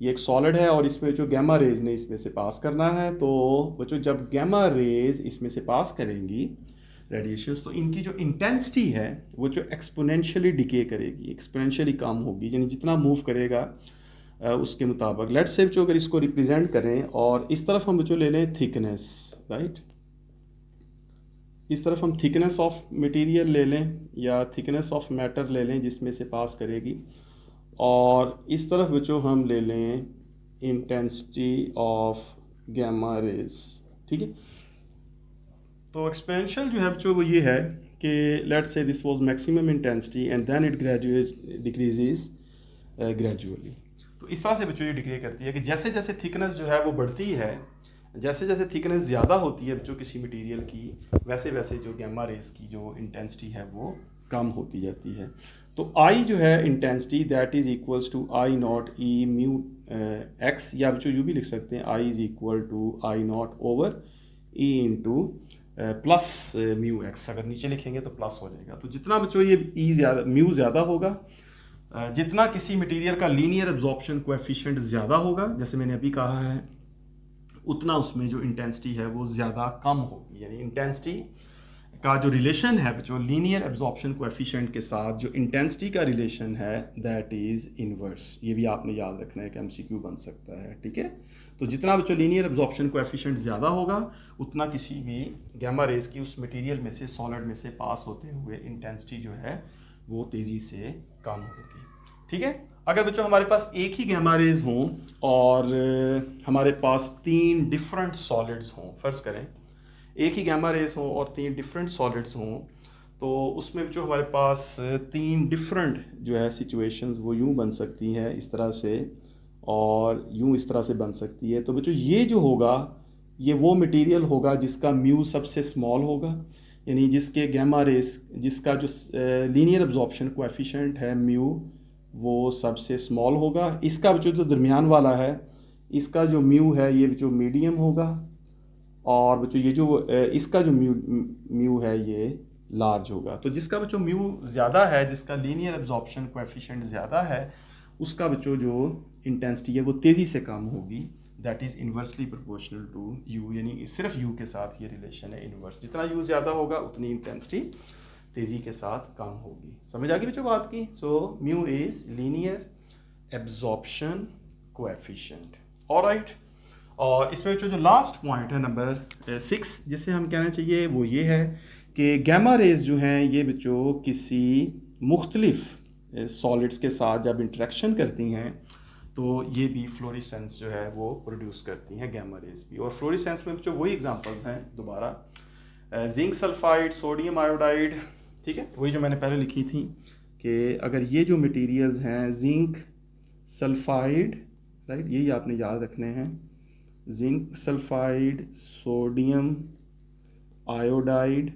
ये एक सॉलिड है और इसमें जो गैमा रेज ने इसमें से पास करना है, तो बच्चों जब गैमा रेज इसमें से पास करेंगी रेडिएशंस, तो इनकी जो इंटेंसिटी है वो जो एक्सपोनेंशियली डिके करेगी, एक्सपोनेंशियली कम होगी, यानी जितना मूव करेगा उसके मुताबिक। लेट्स से जो अगर इसको रिप्रेजेंट करें और इस तरफ हम जो ले लें थिकनेस, राइट, इस तरफ हम थिकनेस ऑफ मटेरियल ले लें या थिकनेस ऑफ मैटर ले लें जिसमें से पास करेगी, और इस तरफ बच्चों हम ले लें इंटेंसिटी ऑफ गैमा रेज, ठीक है। तो एक्सपेंशन जो है बच्चों वो ये है कि let's say this was maximum intensity and then it decreases gradually. तो इस तरह से बच्चों ये डिक्री करती है कि जैसे जैसे थिकनेस जो है वो बढ़ती है, जैसे जैसे थिकनेस ज़्यादा होती है बच्चों किसी मटेरियल की, वैसे वैसे जो गैमा रेज की जो इंटेंसिटी है वो कम होती जाती है। तो I जो है intensity that is equals to I not e mu x, या बच्चों यूँ भी लिख सकते हैं I is equal to I not over e into plus mu x, अगर नीचे लिखेंगे तो प्लस हो जाएगा। तो जितना बच्चों ये ई ज़्यादा म्यू ज़्यादा होगा, जितना किसी मटेरियल का लीनियर एब्जॉर्प्शन कोएफिशिएंट ज़्यादा होगा, जैसे मैंने अभी कहा है, उतना उसमें जो इंटेंसिटी है वो ज़्यादा कम होगी। यानी इंटेंसिटी का जो रिलेशन है जो लीनियर एब्जॉर्प्शन कोएफिशिएंट के साथ जो इंटेंसिटी का रिलेशन है दैट इज़ इनवर्स। ये भी आपने याद रखना है कि एमसीक्यू बन सकता है, ठीक है। तो जितना बच्चों लीनियर एब्जॉर्प्शन कोएफिशिएंट ज़्यादा होगा, उतना किसी भी गैमा रेज की उस मटेरियल में से, सॉलिड में से पास होते हुए इंटेंसिटी जो है वो तेज़ी से कम होगी, ठीक है। अगर बच्चों हमारे पास एक ही गैमा रेज हों और हमारे पास 3 डिफरेंट सॉलिड्स हों, फ़र्ज़ करें एक ही गैमा रेज हों और 3 डिफरेंट सॉलिड्स हों, तो उसमें जो हमारे पास 3 डिफरेंट जो है सिचुएशंस वो यूं बन सकती हैं इस तरह से, और यूं इस तरह से बन सकती है। तो बच्चों ये जो होगा ये वो मटेरियल होगा जिसका म्यू सबसे स्मॉल होगा, यानी जिसके गैमा रेस जिसका जो लीनियर एब्जॉर्प्शन कोएफिशिएंट है म्यू वो सबसे स्मॉल होगा। इसका बच्चों जो दरमियान वाला है इसका जो म्यू है ये बच्चों मीडियम होगा, और बच्चों ये जो इसका जो म्यू है ये लार्ज होगा। तो जिसका बच्चों म्यू ज़्यादा है, जिसका लीनियर एब्जॉर्प्शन कोएफिशिएंट ज़्यादा है, उसका बच्चों जो इंटेंसिटी है वो तेज़ी से कम होगी, that is inversely proportional to u. यानी सिर्फ यू के साथ ये रिलेशन है इन्वर्स, जितना यू ज़्यादा होगा उतनी इंटेंसिटी तेज़ी के साथ कम होगी। समझ आ गई बच्चों बात की। So mu is linear absorption coefficient, alright. और इसमें जो लास्ट पॉइंट है नंबर 6 जिससे हम कहना चाहिए वो ये है कि गैमा रेज जो हैं ये बच्चों किसी मुख्तलिफ सॉलिड्स के साथ जब इंटरेक्शन करती हैं तो ये भी फ्लोरेसेंस जो है वो प्रोड्यूस करती हैं गैमा रेज भी। और फ्लोरेसेंस में बच्चों वही एग्जांपल्स हैं, दोबारा जिंक सल्फाइड, सोडियम आयोडाइड, ठीक है, वही जो मैंने पहले लिखी थी कि अगर ये जो मटेरियल्स हैं जिंक सल्फाइड, राइट, यही आपने याद रखने हैं, जिंक सल्फाइड, सोडियम आयोडाइड,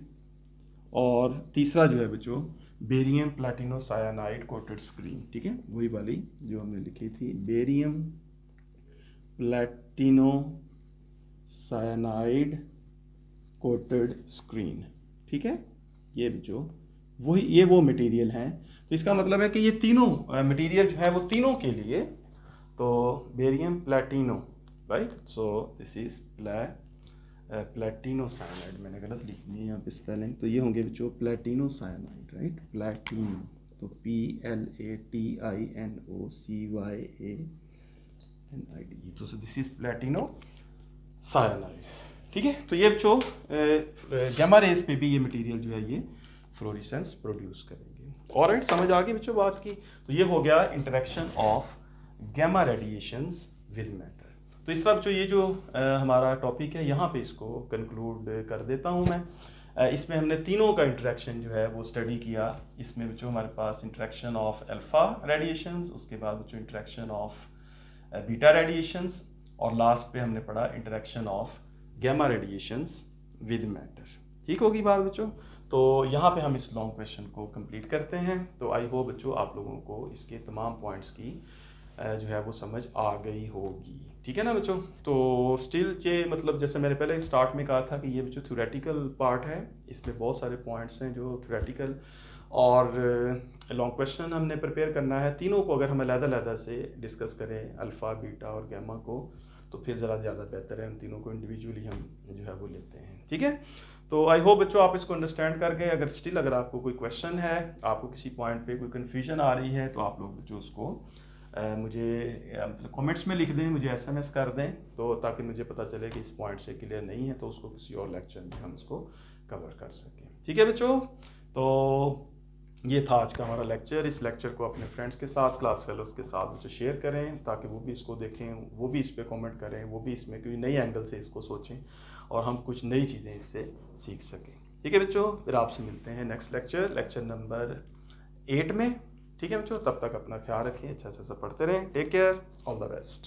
और तीसरा जो है बच्चों बेरियम प्लैटिनो साइनाइड कोटेड स्क्रीन, ठीक है, वही वाली जो हमने लिखी थी, बेरियम प्लैटिनो साइनाइड कोटेड स्क्रीन, ठीक है। ये बच्चों वही ये वो मटेरियल हैं। तो इसका मतलब है कि ये तीनों मटेरियल जो है वो तीनों के लिए, तो barium platino, right, so this is platinocyanide, मैंने गलत लिख दी है यहाँ पे स्पेलिंग, तो ये होंगे बच्चों प्लैटिनो साइनाइड, राइट, प्लैटिनो, तो PLATINOCYANID, तो दिस इज प्लैटिनो साइनाइड, ठीक है। तो ये बच्चों गैमा रेज पे भी ये मटेरियल जो है ये फ्लोरेसेंस प्रोड्यूस करेंगे, ऑलराइट, समझ आ गई बच्चों बात की। तो ये हो गया interaction of gamma radiations with matter. तो इस तरह बच्चों ये जो हमारा टॉपिक है यहाँ पे इसको कंक्लूड कर देता हूँ मैं। इसमें हमने तीनों का इंटरेक्शन जो है वो स्टडी किया। इसमें बच्चों हमारे पास इंटरेक्शन ऑफ अल्फा रेडिएशंस, उसके बाद बच्चों इंटरेक्शन ऑफ बीटा रेडिएशंस, और लास्ट पे हमने पढ़ा interaction of gamma radiations with matter. ठीक होगी बात बच्चों। तो यहाँ पे हम इस लॉन्ग क्वेश्चन को कंप्लीट करते हैं। तो आई होप बच्चों आप लोगों को इसके तमाम पॉइंट्स की जो है वो समझ आ गई होगी, ठीक है ना बच्चों। तो स्टिल मतलब जैसे मैंने पहले स्टार्ट में कहा था कि ये बच्चों थ्योरेटिकल पार्ट है, इसमें बहुत सारे पॉइंट्स हैं जो थ्योरेटिकल और लॉन्ग क्वेश्चन हमने प्रिपेयर करना है। तीनों को अगर हम अलग-अलग से डिस्कस करें, अल्फ़ा, बीटा और गैमा को, तो फिर ज़्यादा बेहतर है। उन तीनों को इंडिविजुअली हम जो है वो लेते हैं, ठीक है। तो आई होप बच्चों आप इसको अंडरस्टैंड कर गए। अगर आपको कोई क्वेश्चन है, आपको किसी पॉइंट पे कोई कन्फ्यूजन आ रही है, तो आप लोग बच्चों उसको मुझे मतलब कमेंट्स में लिख दें, मुझे SMS कर दें, तो ताकि मुझे पता चले कि इस पॉइंट से क्लियर नहीं है, तो उसको किसी और लेक्चर में हम उसको कवर कर सकें, ठीक है बच्चों। तो ये था आज का हमारा लेक्चर। इस लेक्चर को अपने फ्रेंड्स के साथ, क्लास फेलोज़ के साथ बच्चों शेयर करें, ताकि वो भी इसको देखें, वो भी इस पर कमेंट करें, वो भी इसमें कोई नई एंगल से इसको सोचें और हम कुछ नई चीज़ें इससे सीख सकें, ठीक है बच्चों। फिर आपसे मिलते हैं नेक्स्ट लेक्चर नंबर 8 में, ठीक है बच्चों। तब तक अपना ख्याल रखें, अच्छा सा पढ़ते रहें। Take care, all the best.